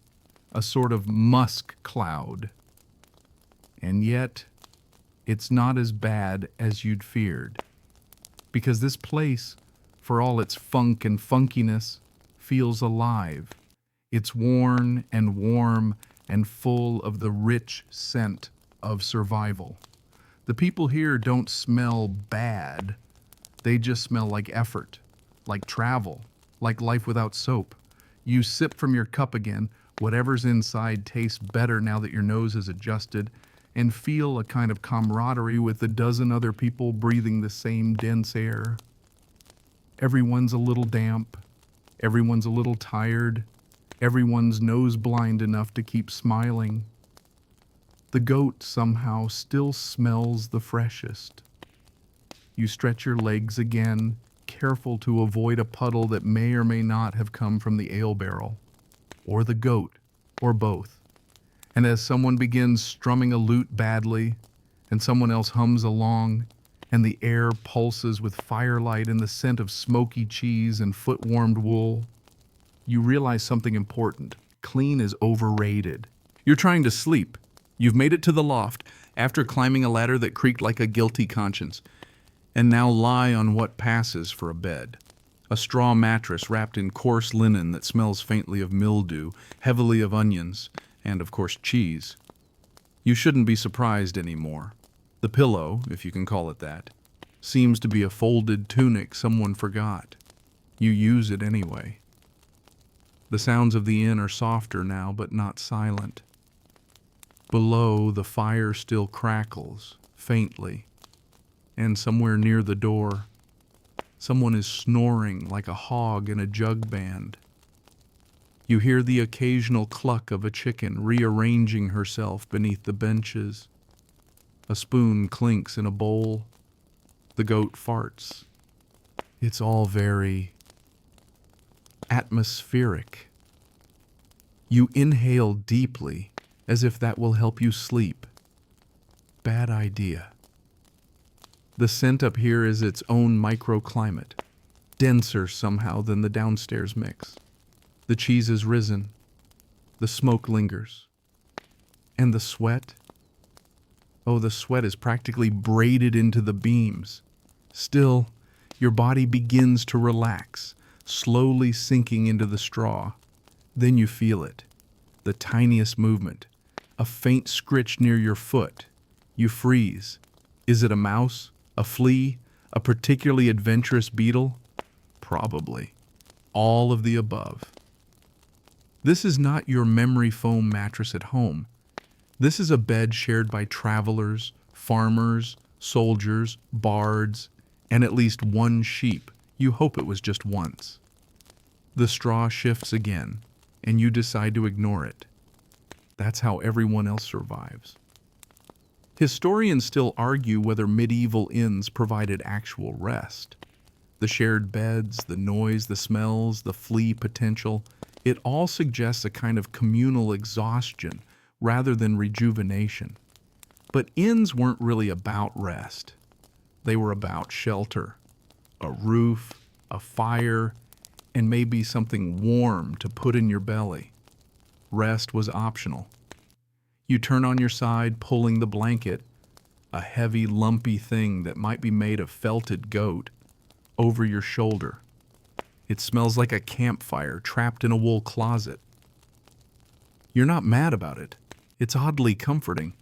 a sort of musk cloud. And yet, it's not as bad as you'd feared. Because this place, for all its funk and funkiness, feels alive. It's worn and warm and full of the rich scent of survival. The people here don't smell bad. They just smell like effort, like travel, like life without soap. You sip from your cup again, whatever's inside tastes better now that your nose is adjusted, and feel a kind of camaraderie with a dozen other people breathing the same dense air. Everyone's a little damp, everyone's a little tired, everyone's nose blind enough to keep smiling. The goat somehow still smells the freshest. You stretch your legs again, careful to avoid a puddle that may or may not have come from the ale barrel, or the goat, or both. And as someone begins strumming a lute badly, and someone else hums along, and the air pulses with firelight and the scent of smoky cheese and foot-warmed wool, you realize something important. Clean is overrated. You're trying to sleep. You've made it to the loft after climbing a ladder that creaked like a guilty conscience, and now lie on what passes for a bed. A straw mattress wrapped in coarse linen that smells faintly of mildew, heavily of onions, and of course cheese. You shouldn't be surprised anymore. The pillow, if you can call it that, seems to be a folded tunic someone forgot. You use it anyway. The sounds of the inn are softer now, but not silent. Below, the fire still crackles, faintly, and somewhere near the door, someone is snoring like a hog in a jug band. You hear the occasional cluck of a chicken rearranging herself beneath the benches. A spoon clinks in a bowl. The goat farts. It's all very atmospheric. You inhale deeply, as if that will help you sleep. Bad idea. The scent up here is its own microclimate, denser somehow than the downstairs mix. The cheese is risen. The smoke lingers. And the sweat? Oh, the sweat is practically braided into the beams. Still, your body begins to relax, slowly sinking into the straw. Then you feel it. The tiniest movement. A faint scritch near your foot. You freeze. Is it a mouse? A flea? A particularly adventurous beetle? Probably. All of the above. This is not your memory foam mattress at home. This is a bed shared by travelers, farmers, soldiers, bards, and at least one sheep. You hope it was just once. The straw shifts again, and you decide to ignore it. That's how everyone else survives. Historians still argue whether medieval inns provided actual rest. The shared beds, the noise, the smells, the flea potential, it all suggests a kind of communal exhaustion rather than rejuvenation. But inns weren't really about rest. They were about shelter, a roof, a fire, and maybe something warm to put in your belly. Rest was optional. You turn on your side, pulling the blanket, a heavy, lumpy thing that might be made of felted goat, over your shoulder. It smells like a campfire trapped in a wool closet. You're not mad about it. It's oddly comforting.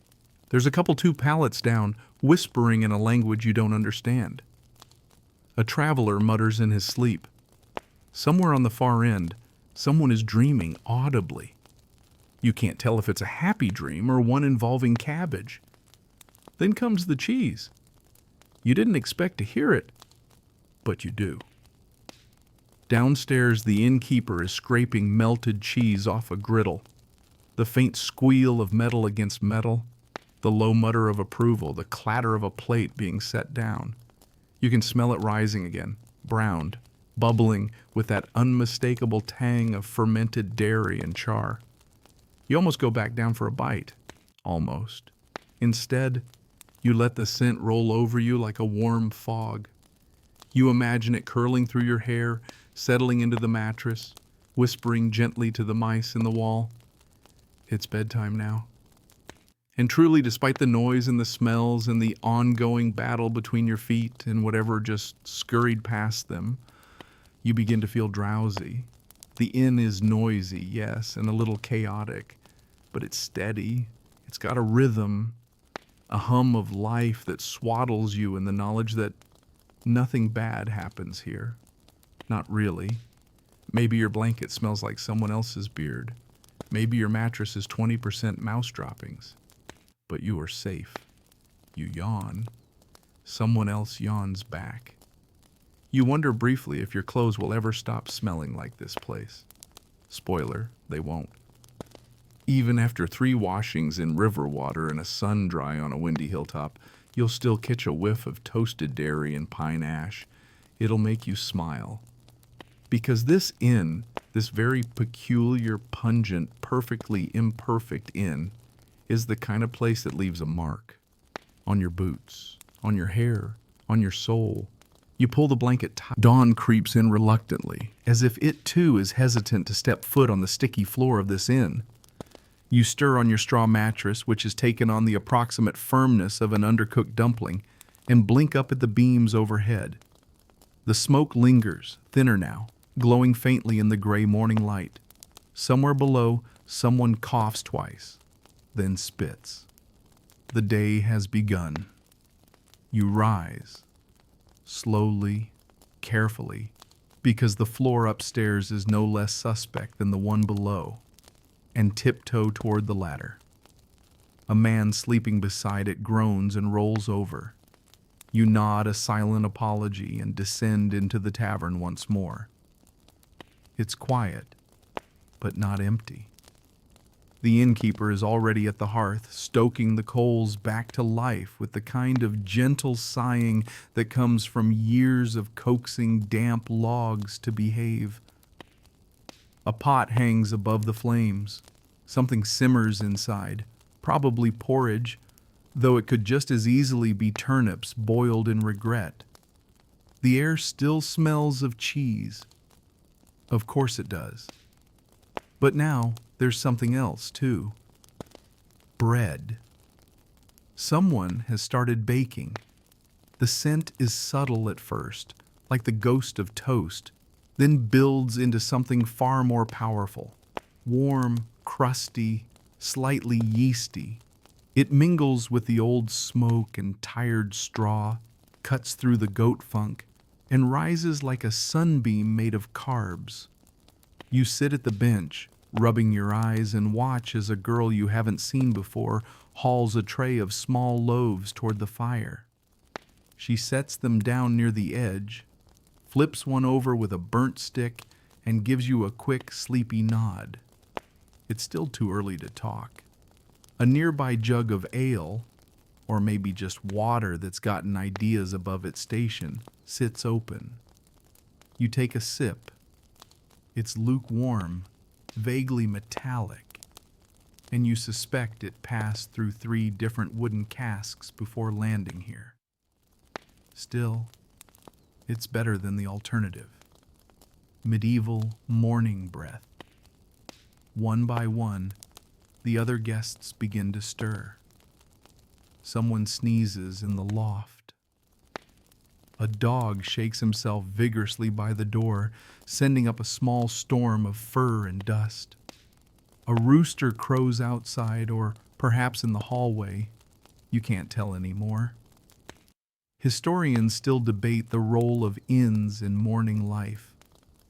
There's a couple 2 pallets down, whispering in a language you don't understand. A traveler mutters in his sleep. Somewhere on the far end, someone is dreaming audibly. You can't tell if it's a happy dream or one involving cabbage. Then comes the cheese. You didn't expect to hear it, but you do. Downstairs, the innkeeper is scraping melted cheese off a griddle. The faint squeal of metal against metal, the low mutter of approval, the clatter of a plate being set down. You can smell it rising again, browned, bubbling with that unmistakable tang of fermented dairy and char. You almost go back down for a bite. Almost. Instead, you let the scent roll over you like a warm fog. You imagine it curling through your hair, settling into the mattress, whispering gently to the mice in the wall. It's bedtime now. And truly, despite the noise and the smells and the ongoing battle between your feet and whatever just scurried past them, you begin to feel drowsy. The inn is noisy, yes, and a little chaotic, but it's steady. It's got a rhythm, a hum of life that swaddles you in the knowledge that nothing bad happens here. Not really. Maybe your blanket smells like someone else's beard. Maybe your mattress is 20% mouse droppings. But you are safe. You yawn. Someone else yawns back. You wonder briefly if your clothes will ever stop smelling like this place. Spoiler, they won't. Even after 3 washings in river water and a sun dry on a windy hilltop, you'll still catch a whiff of toasted dairy and pine ash. It'll make you smile. Because this inn, this very peculiar, pungent, perfectly imperfect inn, is the kind of place that leaves a mark. On your boots, on your hair, on your soul. You pull the blanket tight. Dawn creeps in reluctantly, as if it too is hesitant to step foot on the sticky floor of this inn. You stir on your straw mattress, which has taken on the approximate firmness of an undercooked dumpling, and blink up at the beams overhead. The smoke lingers, thinner now, glowing faintly in the gray morning light. Somewhere below, someone coughs twice, then spits. The day has begun. You rise, slowly, carefully, because the floor upstairs is no less suspect than the one below, and tiptoe toward the ladder. A man sleeping beside it groans and rolls over. You nod a silent apology and descend into the tavern once more. It's quiet, but not empty. The innkeeper is already at the hearth, stoking the coals back to life with the kind of gentle sighing that comes from years of coaxing damp logs to behave. A pot hangs above the flames. Something simmers inside, probably porridge, though it could just as easily be turnips boiled in regret. The air still smells of cheese. Of course it does. But now there's something else, too. Bread. Someone has started baking. The scent is subtle at first, like the ghost of toast, then builds into something far more powerful. Warm, crusty, slightly yeasty. It mingles with the old smoke and tired straw, cuts through the goat funk, and rises like a sunbeam made of carbs. You sit at the bench, rubbing your eyes, and watch as a girl you haven't seen before hauls a tray of small loaves toward the fire. She sets them down near the edge, flips one over with a burnt stick, and gives you a quick, sleepy nod. It's still too early to talk. A nearby jug of ale, or maybe just water that's gotten ideas above its station, sits open. You take a sip. It's lukewarm, vaguely metallic, and you suspect it passed through 3 different wooden casks before landing here. Still, it's better than the alternative. Medieval morning breath. One by one, the other guests begin to stir. Someone sneezes in the loft. A dog shakes himself vigorously by the door, sending up a small storm of fur and dust. A rooster crows outside, or perhaps in the hallway. You can't tell anymore. Historians still debate the role of inns in morning life.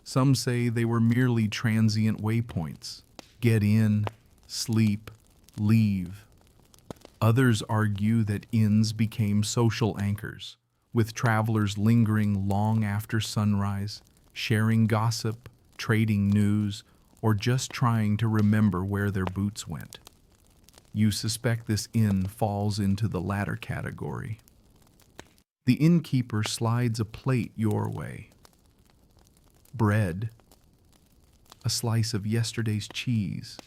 Some say they were merely transient waypoints. Get in, sleep, leave. Others argue that inns became social anchors, with travelers lingering long after sunrise, sharing gossip, trading news, or just trying to remember where their boots went. You suspect this inn falls into the latter category. The innkeeper slides a plate your way. Bread, a slice of yesterday's cheese,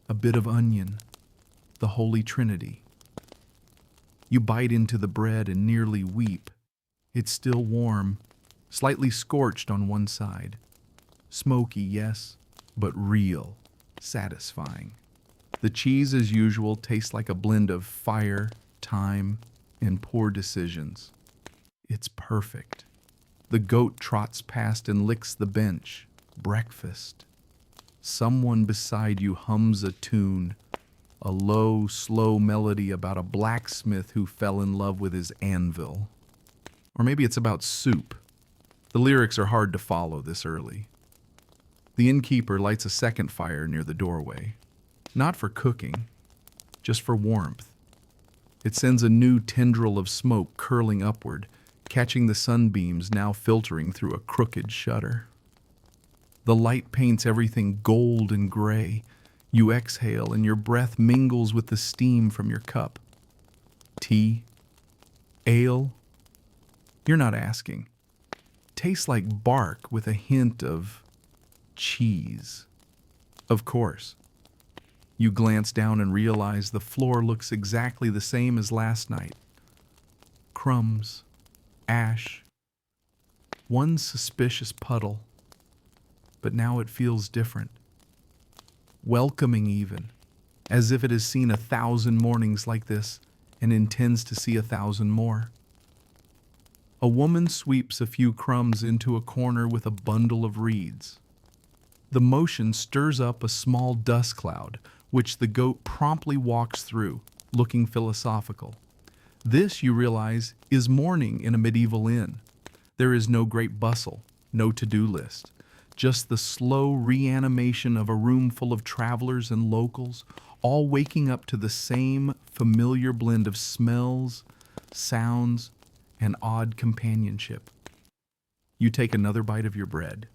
a bit of onion, the Holy Trinity. You bite into the bread and nearly weep. It's still warm, slightly scorched on one side. Smoky, yes, but real, satisfying. The cheese, as usual, tastes like a blend of fire, time, and poor decisions. It's perfect. The goat trots past and licks the bench. Breakfast. Someone beside you hums a tune, a low, slow melody about a blacksmith who fell in love with his anvil. Or maybe it's about soup. The lyrics are hard to follow this early. The innkeeper lights a second fire near the doorway. Not for cooking, just for warmth. It sends a new tendril of smoke curling upward, catching the sunbeams now filtering through a crooked shutter. The light paints everything gold and gray. You exhale and your breath mingles with the steam from your cup. Tea? Ale? You're not asking. Tastes like bark with a hint of cheese. Of course. You glance down and realize the floor looks exactly the same as last night. Crumbs, ash, one suspicious puddle. But now it feels different. Welcoming even, as if it has seen 1,000 mornings like this and intends to see 1,000 more. A woman sweeps a few crumbs into a corner with a bundle of reeds. The motion stirs up a small dust cloud, which the goat promptly walks through, looking philosophical. This, you realize, is morning in a medieval inn. There is no great bustle, no to-do list, just the slow reanimation of a room full of travelers and locals, all waking up to the same familiar blend of smells, sounds, and odd companionship. You take another bite of your bread.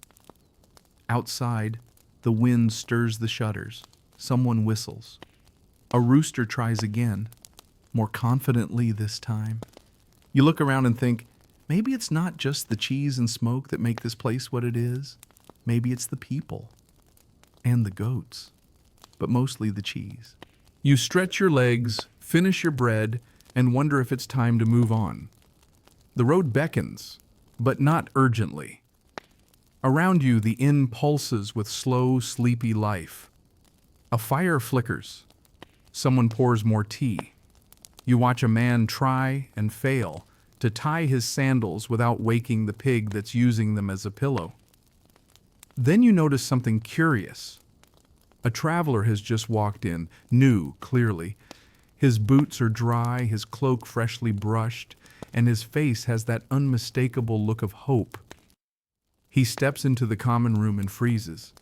Outside, the wind stirs the shutters. Someone whistles. A rooster tries again, more confidently this time. You look around and think, maybe it's not just the cheese and smoke that make this place what it is. Maybe it's the people and the goats, but mostly the cheese. You stretch your legs, finish your bread, and wonder if it's time to move on. The road beckons, but not urgently. Around you, the inn pulses with slow, sleepy life. A fire flickers. Someone pours more tea. You watch a man try and fail to tie his sandals without waking the pig that's using them as a pillow. Then you notice something curious. A traveler has just walked in, new, clearly. His boots are dry, his cloak freshly brushed, and his face has that unmistakable look of hope. He steps into the common room and freezes.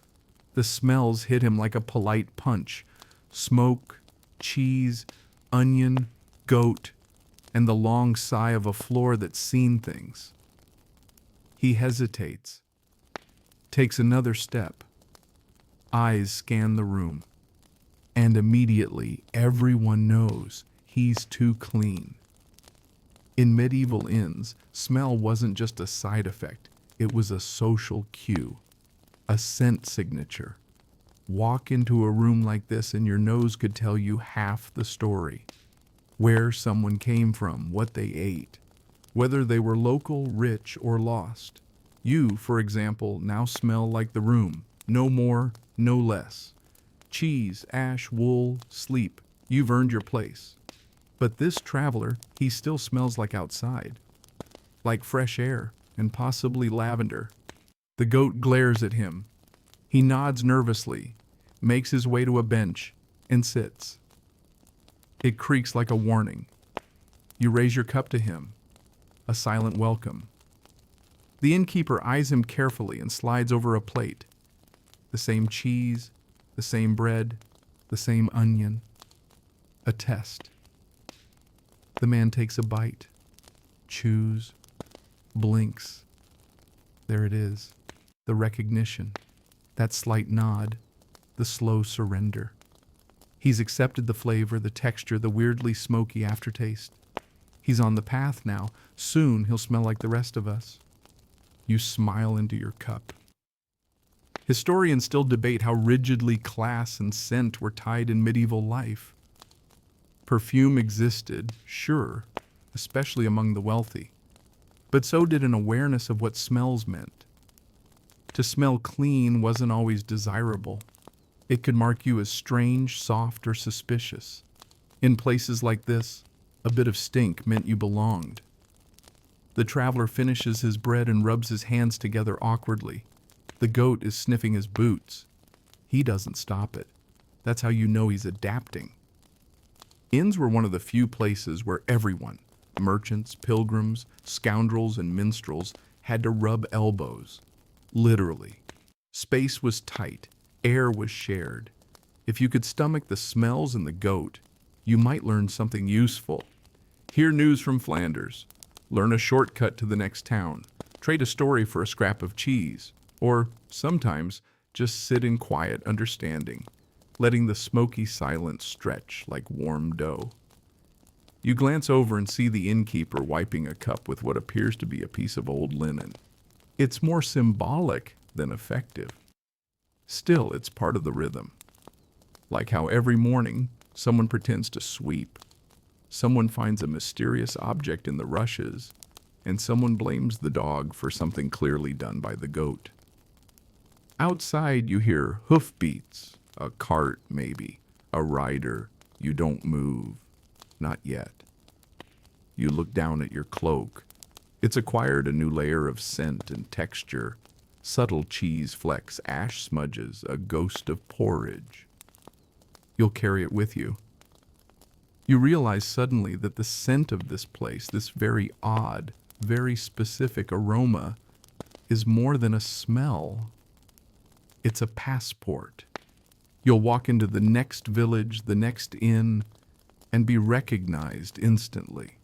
The smells hit him like a polite punch. Smoke, cheese, onion, goat, and the long sigh of a floor that's seen things. He hesitates, takes another step. Eyes scan the room, and immediately everyone knows he's too clean. In medieval inns, smell wasn't just a side effect, it was a social cue, a scent signature. Walk into a room like this and your nose could tell you half the story. Where someone came from, what they ate, whether they were local, rich, or lost. You, for example, now smell like the room, no more, no less. Cheese, ash, wool, sleep, you've earned your place. But this traveler, he still smells like outside, like fresh air and possibly lavender. The goat glares at him. He nods nervously, makes his way to a bench, and sits. It creaks like a warning. You raise your cup to him, a silent welcome. The innkeeper eyes him carefully and slides over a plate. The same cheese, the same bread, the same onion. A test. The man takes a bite, chews, blinks. There it is, the recognition, that slight nod, the slow surrender. He's accepted the flavor, the texture, the weirdly smoky aftertaste. He's on the path now. Soon he'll smell like the rest of us. You smile into your cup. Historians still debate how rigidly class and scent were tied in medieval life. Perfume existed, sure, especially among the wealthy, but so did an awareness of what smells meant. To smell clean wasn't always desirable. It could mark you as strange, soft, or suspicious. In places like this, a bit of stink meant you belonged. The traveler finishes his bread and rubs his hands together awkwardly. The goat is sniffing his boots. He doesn't stop it. That's how you know he's adapting. Inns were one of the few places where everyone, merchants, pilgrims, scoundrels, and minstrels, had to rub elbows. Literally. Space was tight. Air was shared. If you could stomach the smells and the goat, you might learn something useful. Hear news from Flanders. Learn a shortcut to the next town. Trade a story for a scrap of cheese. Or, sometimes, just sit in quiet understanding, letting the smoky silence stretch like warm dough. You glance over and see the innkeeper wiping a cup with what appears to be a piece of old linen. It's more symbolic than effective. Still, it's part of the rhythm. Like how every morning, someone pretends to sweep. Someone finds a mysterious object in the rushes, and someone blames the dog for something clearly done by the goat. Outside, you hear hoofbeats, a cart maybe, a rider. You don't move. Not yet. You look down at your cloak. It's acquired a new layer of scent and texture, subtle cheese flecks, ash smudges, a ghost of porridge. You'll carry it with you. You realize suddenly that the scent of this place, this very odd, very specific aroma, is more than a smell. It's a passport. You'll walk into the next village, the next inn, and be recognized instantly.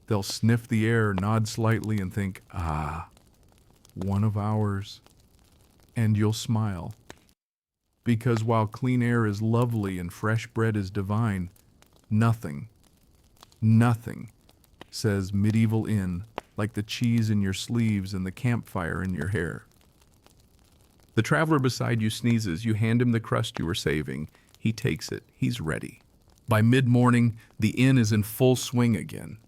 They'll sniff the air, nod slightly, and think, "Ah, one of ours." And you'll smile. Because while clean air is lovely and fresh bread is divine, nothing says medieval inn like the cheese in your sleeves and the campfire in your hair. The traveler beside you sneezes. You hand him the crust you were saving. He takes it. He's ready. By mid-morning, the inn is in full swing again.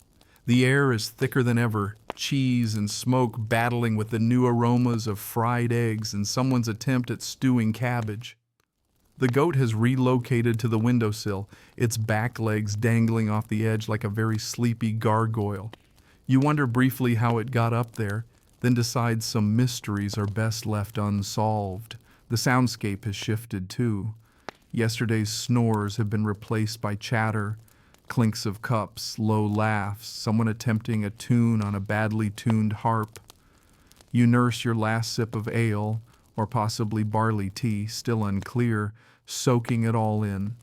The air is thicker than ever, cheese and smoke battling with the new aromas of fried eggs and someone's attempt at stewing cabbage. The goat has relocated to the windowsill, its back legs dangling off the edge like a very sleepy gargoyle. You wonder briefly how it got up there, then decide some mysteries are best left unsolved. The soundscape has shifted too. Yesterday's snores have been replaced by chatter, clinks of cups, low laughs, someone attempting a tune on a badly tuned harp. You nurse your last sip of ale, or possibly barley tea, still unclear, soaking it all in.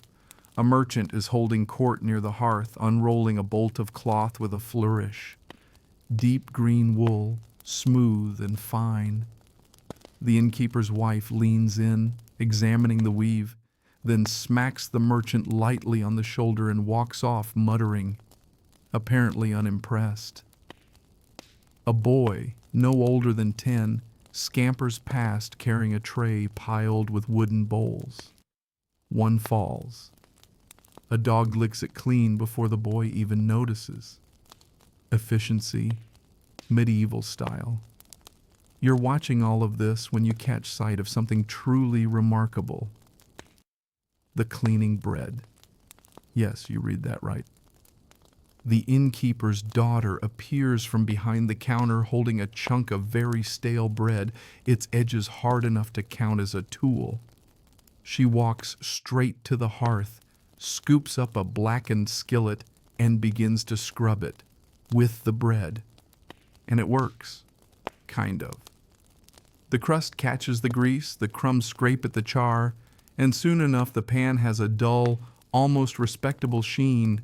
A merchant is holding court near the hearth, unrolling a bolt of cloth with a flourish. Deep green wool, smooth and fine. The innkeeper's wife leans in, examining the weave, then smacks the merchant lightly on the shoulder and walks off muttering, apparently unimpressed. A boy, no older than 10, scampers past carrying a tray piled with wooden bowls. One falls. A dog licks it clean before the boy even notices. Efficiency, medieval style. You're watching all of this when you catch sight of something truly remarkable. The cleaning bread. Yes, you read that right. The innkeeper's daughter appears from behind the counter holding a chunk of very stale bread, its edges hard enough to count as a tool. She walks straight to the hearth, scoops up a blackened skillet, and begins to scrub it with the bread. And it works. Kind of. The crust catches the grease, the crumbs scrape at the char, and soon enough the pan has a dull, almost respectable sheen.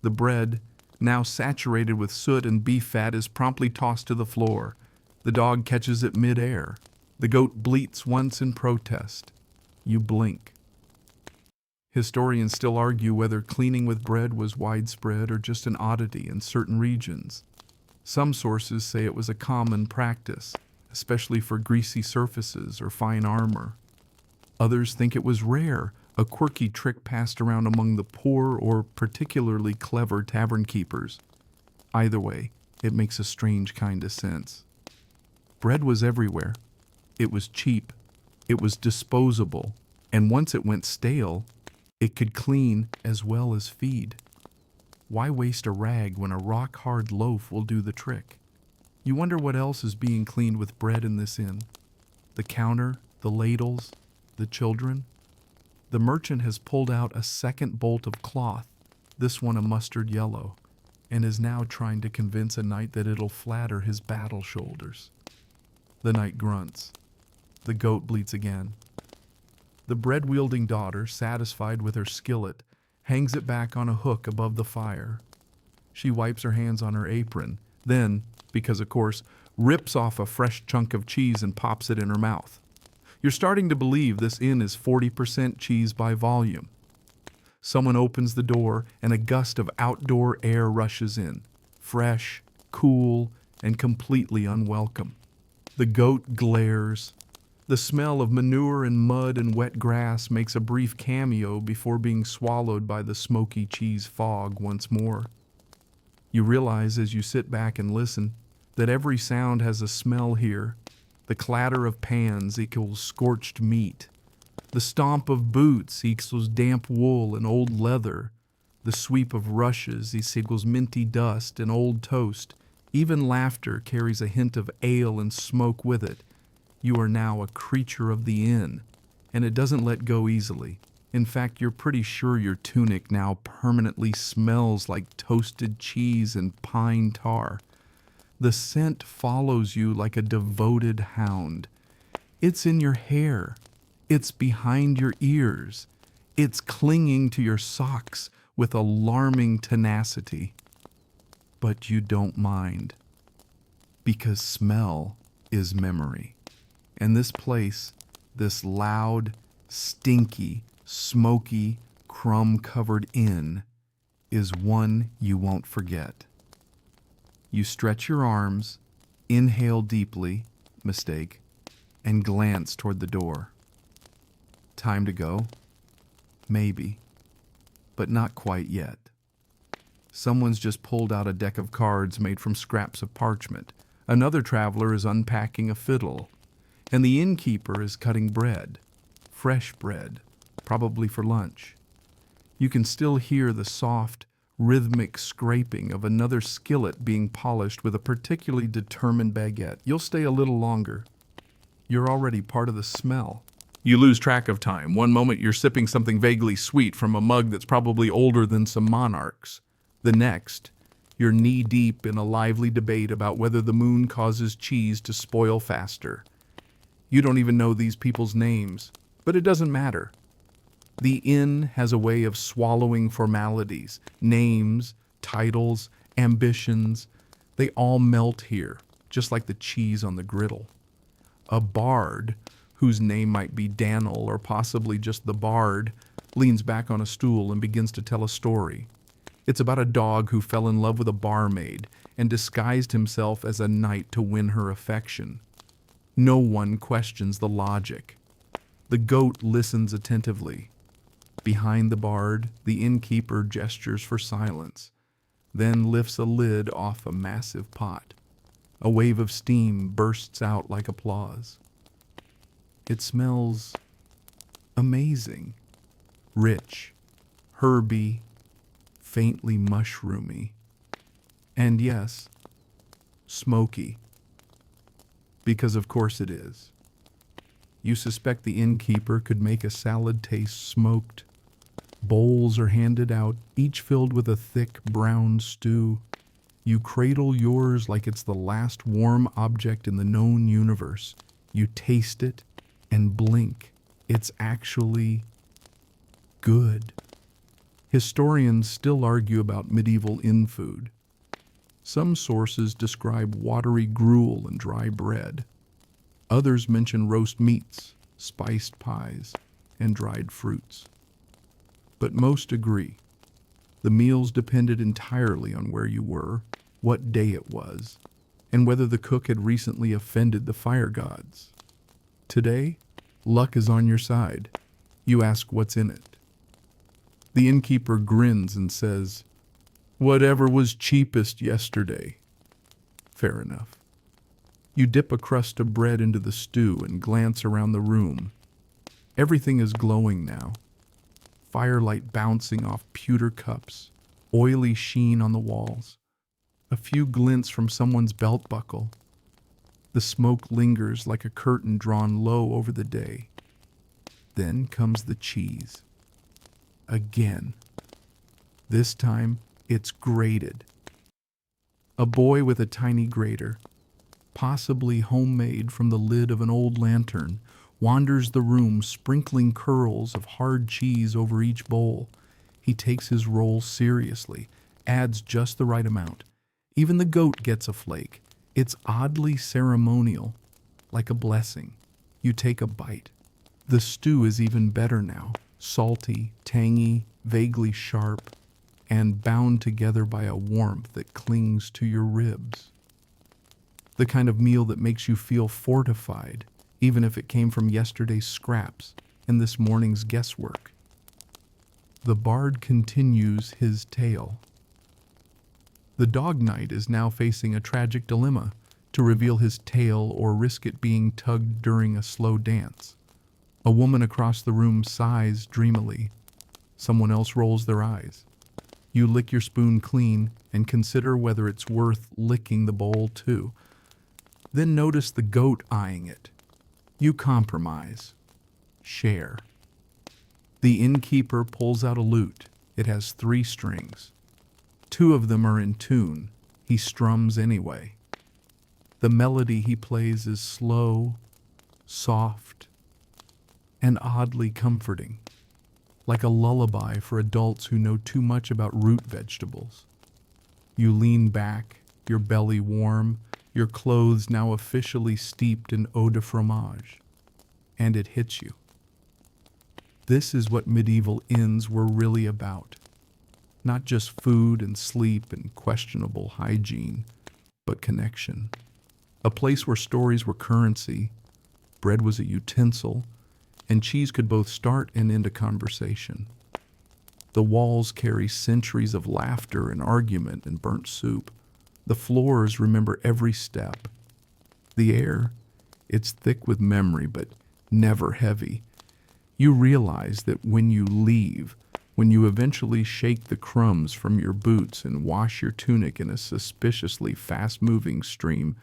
The bread, now saturated with soot and beef fat, is promptly tossed to the floor. The dog catches it mid-air. The goat bleats once in protest. You blink. Historians still argue whether cleaning with bread was widespread or just an oddity in certain regions. Some sources say it was a common practice, especially for greasy surfaces or fine armor. Others think it was rare, a quirky trick passed around among the poor or particularly clever tavern keepers. Either way, it makes a strange kind of sense. Bread was everywhere. It was cheap. It was disposable. And once it went stale, it could clean as well as feed. Why waste a rag when a rock-hard loaf will do the trick? You wonder what else is being cleaned with bread in this inn. The counter, the ladles, the children. The merchant has pulled out a second bolt of cloth, this one a mustard yellow, and is now trying to convince a knight that it'll flatter his battle shoulders. The knight grunts. The goat bleats again. The bread-wielding daughter, satisfied with her skillet, hangs it back on a hook above the fire. She wipes her hands on her apron, then, because of course, rips off a fresh chunk of cheese and pops it in her mouth. You're starting to believe this inn is 40% cheese by volume. Someone opens the door and a gust of outdoor air rushes in, fresh, cool, and completely unwelcome. The goat glares. The smell of manure and mud and wet grass makes a brief cameo before being swallowed by the smoky cheese fog once more. You realize as you sit back and listen that every sound has a smell here. The clatter of pans equals scorched meat. The stomp of boots equals damp wool and old leather. The sweep of rushes equals minty dust and old toast Even laughter carries a hint of ale and smoke with it. You are now a creature of the inn, and it doesn't let go easily. In fact, you're pretty sure your tunic now permanently smells like toasted cheese and pine tar. The scent follows you like a devoted hound. It's in your hair. It's behind your ears. It's clinging to your socks with alarming tenacity. But you don't mind, because smell is memory. And this place, this loud, stinky, smoky, crumb-covered inn, is one you won't forget. You stretch your arms, inhale deeply, mistake, and glance toward the door. Time to go? Maybe, but not quite yet. Someone's just pulled out a deck of cards made from scraps of parchment. Another traveler is unpacking a fiddle, and the innkeeper is cutting bread, fresh bread, probably for lunch. You can still hear the soft, rhythmic scraping of another skillet being polished with a particularly determined baguette. You'll stay a little longer. You're already part of the smell. You lose track of time. One moment you're sipping something vaguely sweet from a mug that's probably older than some monarchs. The next, you're knee-deep in a lively debate about whether the moon causes cheese to spoil faster. You don't even know these people's names, but it doesn't matter. The inn has a way of swallowing formalities, names, titles, ambitions. They all melt here, just like the cheese on the griddle. A bard, whose name might be Daniel or possibly just the bard, leans back on a stool and begins to tell a story. It's about a dog who fell in love with a barmaid and disguised himself as a knight to win her affection. No one questions the logic. The goat listens attentively. Behind the bard, the innkeeper gestures for silence, then lifts a lid off a massive pot. A wave of steam bursts out like applause. It smells amazing, rich, herby, faintly mushroomy, and yes, smoky. Because of course it is. You suspect the innkeeper could make a salad taste smoked. Bowls are handed out, each filled with a thick brown stew. You cradle yours like it's the last warm object in the known universe. You taste it and blink. It's actually good. Historians still argue about medieval inn food. Some sources describe watery gruel and dry bread. Others mention roast meats, spiced pies, and dried fruits. But most agree. The meals depended entirely on where you were, what day it was, and whether the cook had recently offended the fire gods. Today, luck is on your side. You ask what's in it. The innkeeper grins and says, "Whatever was cheapest yesterday." Fair enough. You dip a crust of bread into the stew and glance around the room. Everything is glowing now. Firelight bouncing off pewter cups, oily sheen on the walls, a few glints from someone's belt buckle. The smoke lingers like a curtain drawn low over the day. Then comes the cheese. Again. This time, it's grated. A boy with a tiny grater, possibly homemade from the lid of an old lantern, wanders the room sprinkling curls of hard cheese over each bowl. He takes his roll seriously, adds just the right amount. Even the goat gets a flake. It's oddly ceremonial, like a blessing. You take a bite. The stew is even better now, salty, tangy, vaguely sharp, and bound together by a warmth that clings to your ribs. The kind of meal that makes you feel fortified, even if it came from yesterday's scraps and this morning's guesswork. The bard continues his tale. The dog knight is now facing a tragic dilemma: to reveal his tail or risk it being tugged during a slow dance. A woman across the room sighs dreamily. Someone else rolls their eyes. You lick your spoon clean and consider whether it's worth licking the bowl too. Then notice the goat eyeing it. You compromise. Share. The innkeeper pulls out a lute. It has 3 strings. 2 of them are in tune. He strums anyway. The melody he plays is slow, soft, and oddly comforting, like a lullaby for adults who know too much about root vegetables. You lean back, your belly warm, your clothes now officially steeped in eau de fromage, and it hits you. This is what medieval inns were really about. Not just food and sleep and questionable hygiene, but connection. A place where stories were currency, bread was a utensil, and cheese could both start and end a conversation. The walls carry centuries of laughter and argument and burnt soup. The floors remember every step. The air, it's thick with memory, but never heavy. You realize that when you leave, when you eventually shake the crumbs from your boots and wash your tunic in a suspiciously fast-moving stream,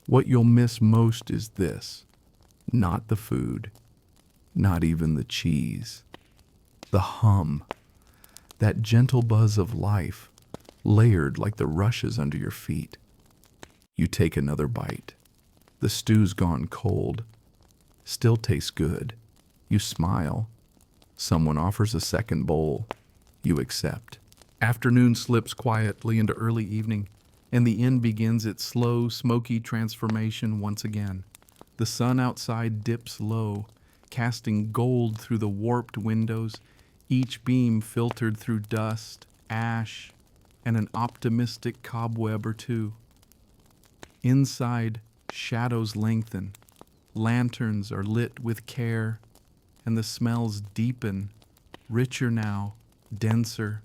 what you'll miss most is this: not the food, not even the cheese. The hum, that gentle buzz of life, layered like the rushes under your feet. You take another bite. The stew's gone cold. Still tastes good. You smile. Someone offers a second bowl. You accept. Afternoon slips quietly into early evening, and the inn begins its slow, smoky transformation once again. The sun outside dips low, casting gold through the warped windows, each beam filtered through dust, ash, and an optimistic cobweb or two. Inside, shadows lengthen. Lanterns are lit with care, and the smells deepen, richer now, denser.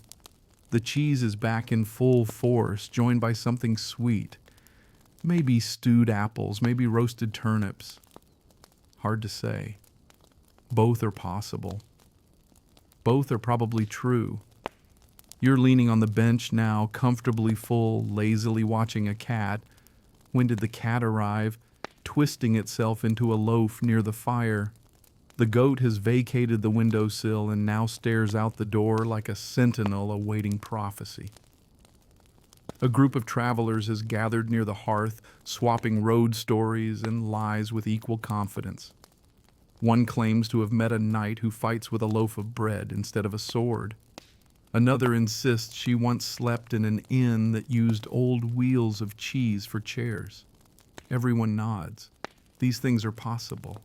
The cheese is back in full force, joined by something sweet. Maybe stewed apples, maybe roasted turnips. Hard to say. Both are possible. Both are probably true. You're leaning on the bench now, comfortably full, lazily watching a cat. When did the cat arrive, twisting itself into a loaf near the fire? The goat has vacated the windowsill and now stares out the door like a sentinel awaiting prophecy. A group of travelers has gathered near the hearth, swapping road stories and lies with equal confidence. One claims to have met a knight who fights with a loaf of bread instead of a sword. Another insists she once slept in an inn that used old wheels of cheese for chairs. Everyone nods. These things are possible.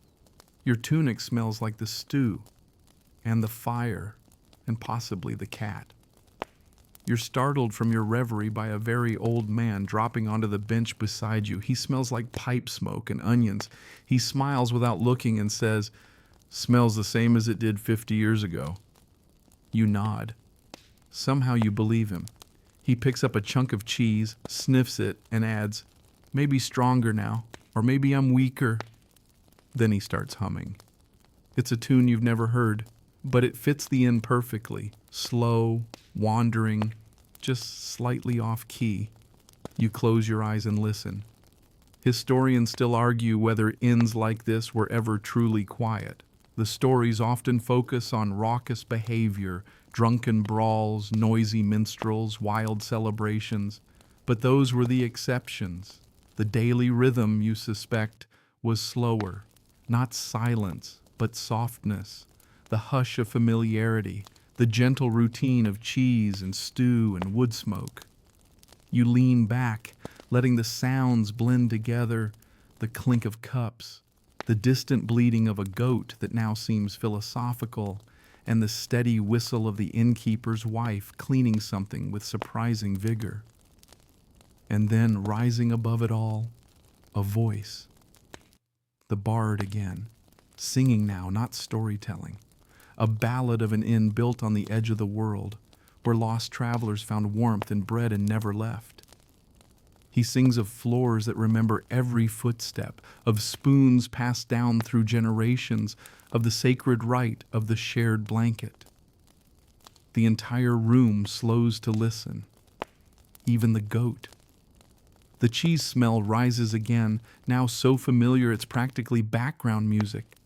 Your tunic smells like the stew, and the fire, and possibly the cat. You're startled from your reverie by a very old man dropping onto the bench beside you. He smells like pipe smoke and onions. He smiles without looking and says, "Smells the same as it did 50 years ago." You nod. Somehow you believe him. He picks up a chunk of cheese, sniffs it, and adds, "Maybe stronger now, or maybe I'm weaker." Then he starts humming. It's a tune you've never heard, but it fits the inn perfectly. Slow, wandering, just slightly off key. You close your eyes and listen. Historians still argue whether inns like this were ever truly quiet. The stories often focus on raucous behavior, drunken brawls, noisy minstrels, wild celebrations. But those were the exceptions. The daily rhythm, you suspect, was slower. Not silence, but softness, the hush of familiarity, the gentle routine of cheese and stew and woodsmoke. You lean back, letting the sounds blend together, the clink of cups, the distant bleating of a goat that now seems philosophical, and the steady whistle of the innkeeper's wife cleaning something with surprising vigor. And then, rising above it all, a voice. The bard again, singing now, not storytelling. A ballad of an inn built on the edge of the world, where lost travelers found warmth and bread and never left. He sings of floors that remember every footstep, of spoons passed down through generations, of the sacred rite of the shared blanket. The entire room slows to listen. Even the goat. The cheese smell rises again, now so familiar it's practically background music.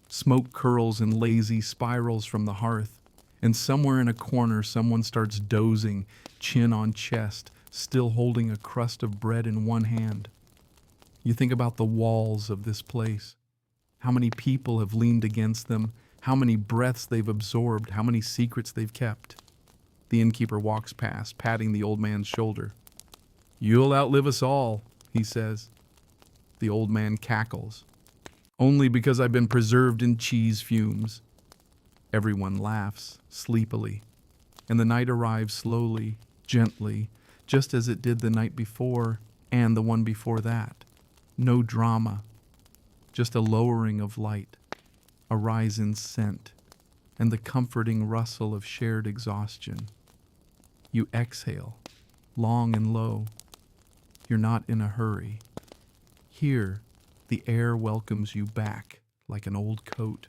Smoke curls in lazy spirals from the hearth, and somewhere in a corner someone starts dozing, chin on chest, still holding a crust of bread in one hand. You think about the walls of this place. How many people have leaned against them, how many breaths they've absorbed, how many secrets they've kept. The innkeeper walks past, patting the old man's shoulder. "You'll outlive us all," he says. The old man cackles. "Only because I've been preserved in cheese fumes." Everyone laughs, sleepily, and the night arrives slowly, gently, just as it did the night before and the one before that. No drama, just a lowering of light, a rise in scent, and the comforting rustle of shared exhaustion. You exhale, long and low. You're not in a hurry. Here, the air welcomes you back like an old coat.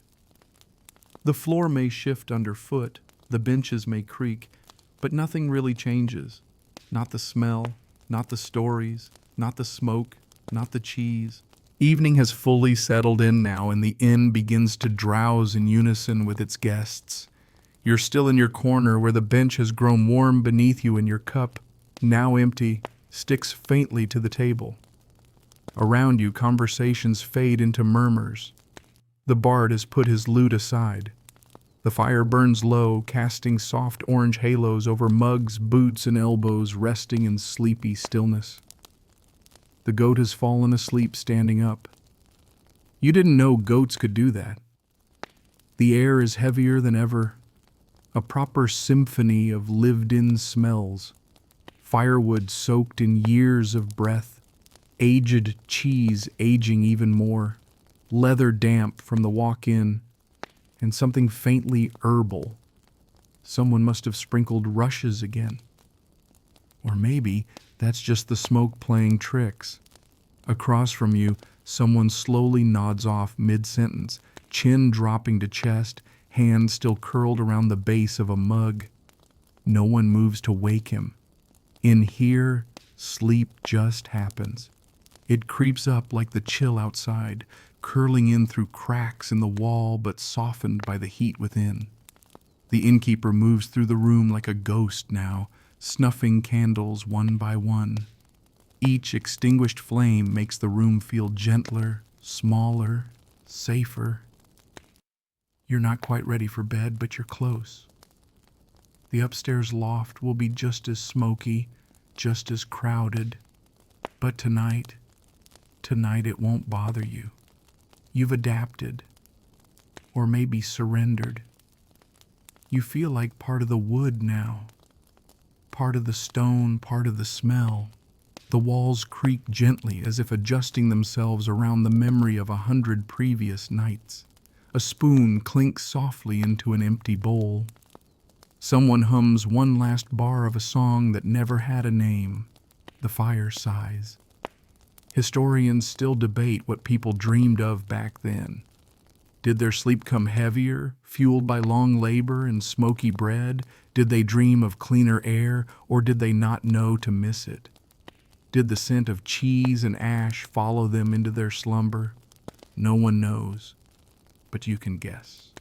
The floor may shift underfoot, the benches may creak, but nothing really changes. Not the smell, not the stories, not the smoke, not the cheese. Evening has fully settled in now, and the inn begins to drowse in unison with its guests. You're still in your corner where the bench has grown warm beneath you, and your cup, now empty, sticks faintly to the table. Around you, conversations fade into murmurs. The bard has put his lute aside. The fire burns low, casting soft orange halos over mugs, boots, and elbows, resting in sleepy stillness. The goat has fallen asleep standing up. You didn't know goats could do that. The air is heavier than ever, a proper symphony of lived-in smells. Firewood soaked in years of breath, aged cheese aging even more, leather damp from the walk-in, and something faintly herbal. Someone must have sprinkled rushes again. Or maybe that's just the smoke playing tricks. Across from you, someone slowly nods off mid-sentence, chin dropping to chest, hand still curled around the base of a mug. No one moves to wake him. In here, sleep just happens. It creeps up like the chill outside, curling in through cracks in the wall but softened by the heat within. The innkeeper moves through the room like a ghost now, snuffing candles one by one. Each extinguished flame makes the room feel gentler, smaller, safer. You're not quite ready for bed, but you're close. The upstairs loft will be just as smoky, just as crowded. But tonight it won't bother you. You've adapted, or maybe surrendered. You feel like part of the wood now, part of the stone, part of the smell. The walls creak gently as if adjusting themselves around the memory of 100 previous nights. A spoon clinks softly into an empty bowl. Someone hums one last bar of a song that never had a name. The fire sighs. Historians still debate what people dreamed of back then. Did their sleep come heavier, fueled by long labor and smoky bread? Did they dream of cleaner air, or did they not know to miss it? Did the scent of cheese and ash follow them into their slumber? No one knows, but you can guess.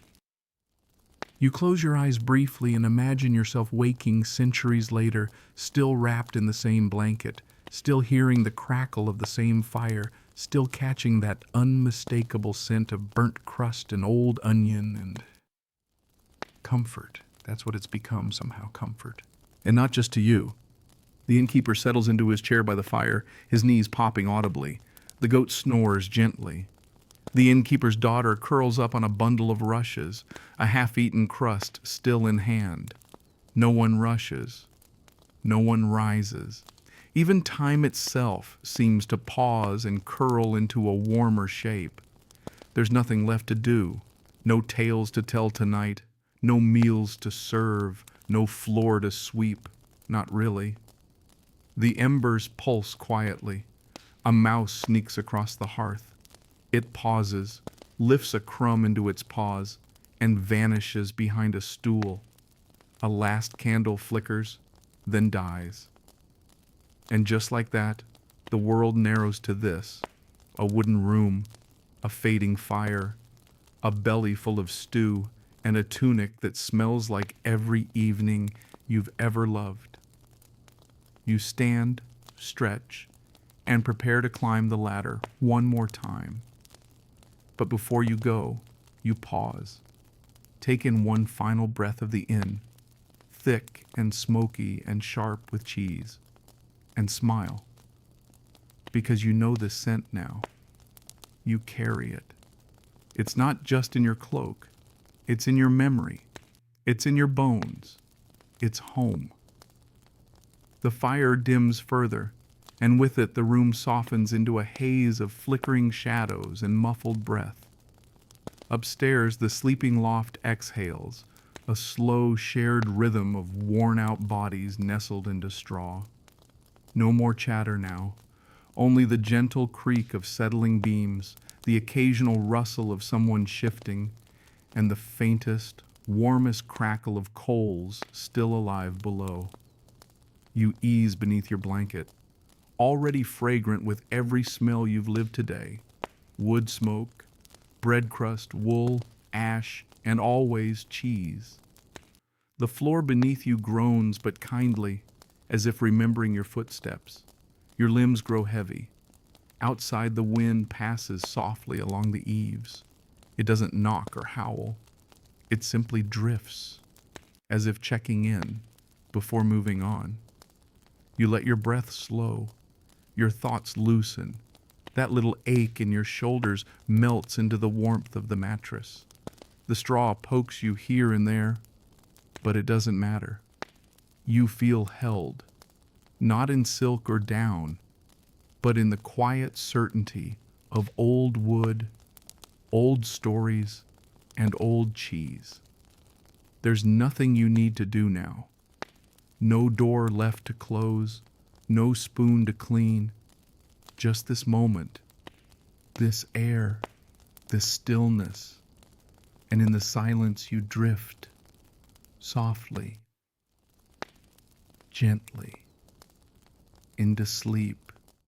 You close your eyes briefly and imagine yourself waking centuries later, still wrapped in the same blanket, still hearing the crackle of the same fire, still catching that unmistakable scent of burnt crust and old onion and comfort. That's what it's become somehow, comfort. And not just to you. The innkeeper settles into his chair by the fire, his knees popping audibly. The goat snores gently. The innkeeper's daughter curls up on a bundle of rushes, a half-eaten crust still in hand. No one rushes. No one rises. Even time itself seems to pause and curl into a warmer shape. There's nothing left to do. No tales to tell tonight. No meals to serve. No floor to sweep. Not really. The embers pulse quietly. A mouse sneaks across the hearth. It pauses, lifts a crumb into its paws, and vanishes behind a stool. A last candle flickers, then dies. And just like that, the world narrows to this: a wooden room, a fading fire, a belly full of stew, and a tunic that smells like every evening you've ever loved. You stand, stretch, and prepare to climb the ladder one more time. But before you go, you pause. Take in one final breath of the inn, thick and smoky and sharp with cheese, and smile. Because you know the scent now. You carry it. It's not just in your cloak. It's in your memory. It's in your bones. It's home. The fire dims further, and with it the room softens into a haze of flickering shadows and muffled breath. Upstairs, the sleeping loft exhales, a slow, shared rhythm of worn-out bodies nestled into straw. No more chatter now, only the gentle creak of settling beams, the occasional rustle of someone shifting, and the faintest, warmest crackle of coals still alive below. You ease beneath your blanket, already fragrant with every smell you've lived today: wood smoke, bread crust, wool, ash, and always cheese. The floor beneath you groans but kindly, as if remembering your footsteps. Your limbs grow heavy. Outside, the wind passes softly along the eaves. It doesn't knock or howl. It simply drifts, as if checking in before moving on. You let your breath slow, your thoughts loosen. That little ache in your shoulders melts into the warmth of the mattress. The straw pokes you here and there, but it doesn't matter. You feel held, not in silk or down, but in the quiet certainty of old wood, old stories, and old cheese. There's nothing you need to do now. No door left to close, no spoon to clean. Just this moment, this air, this stillness, and in the silence you drift, softly, gently, into sleep.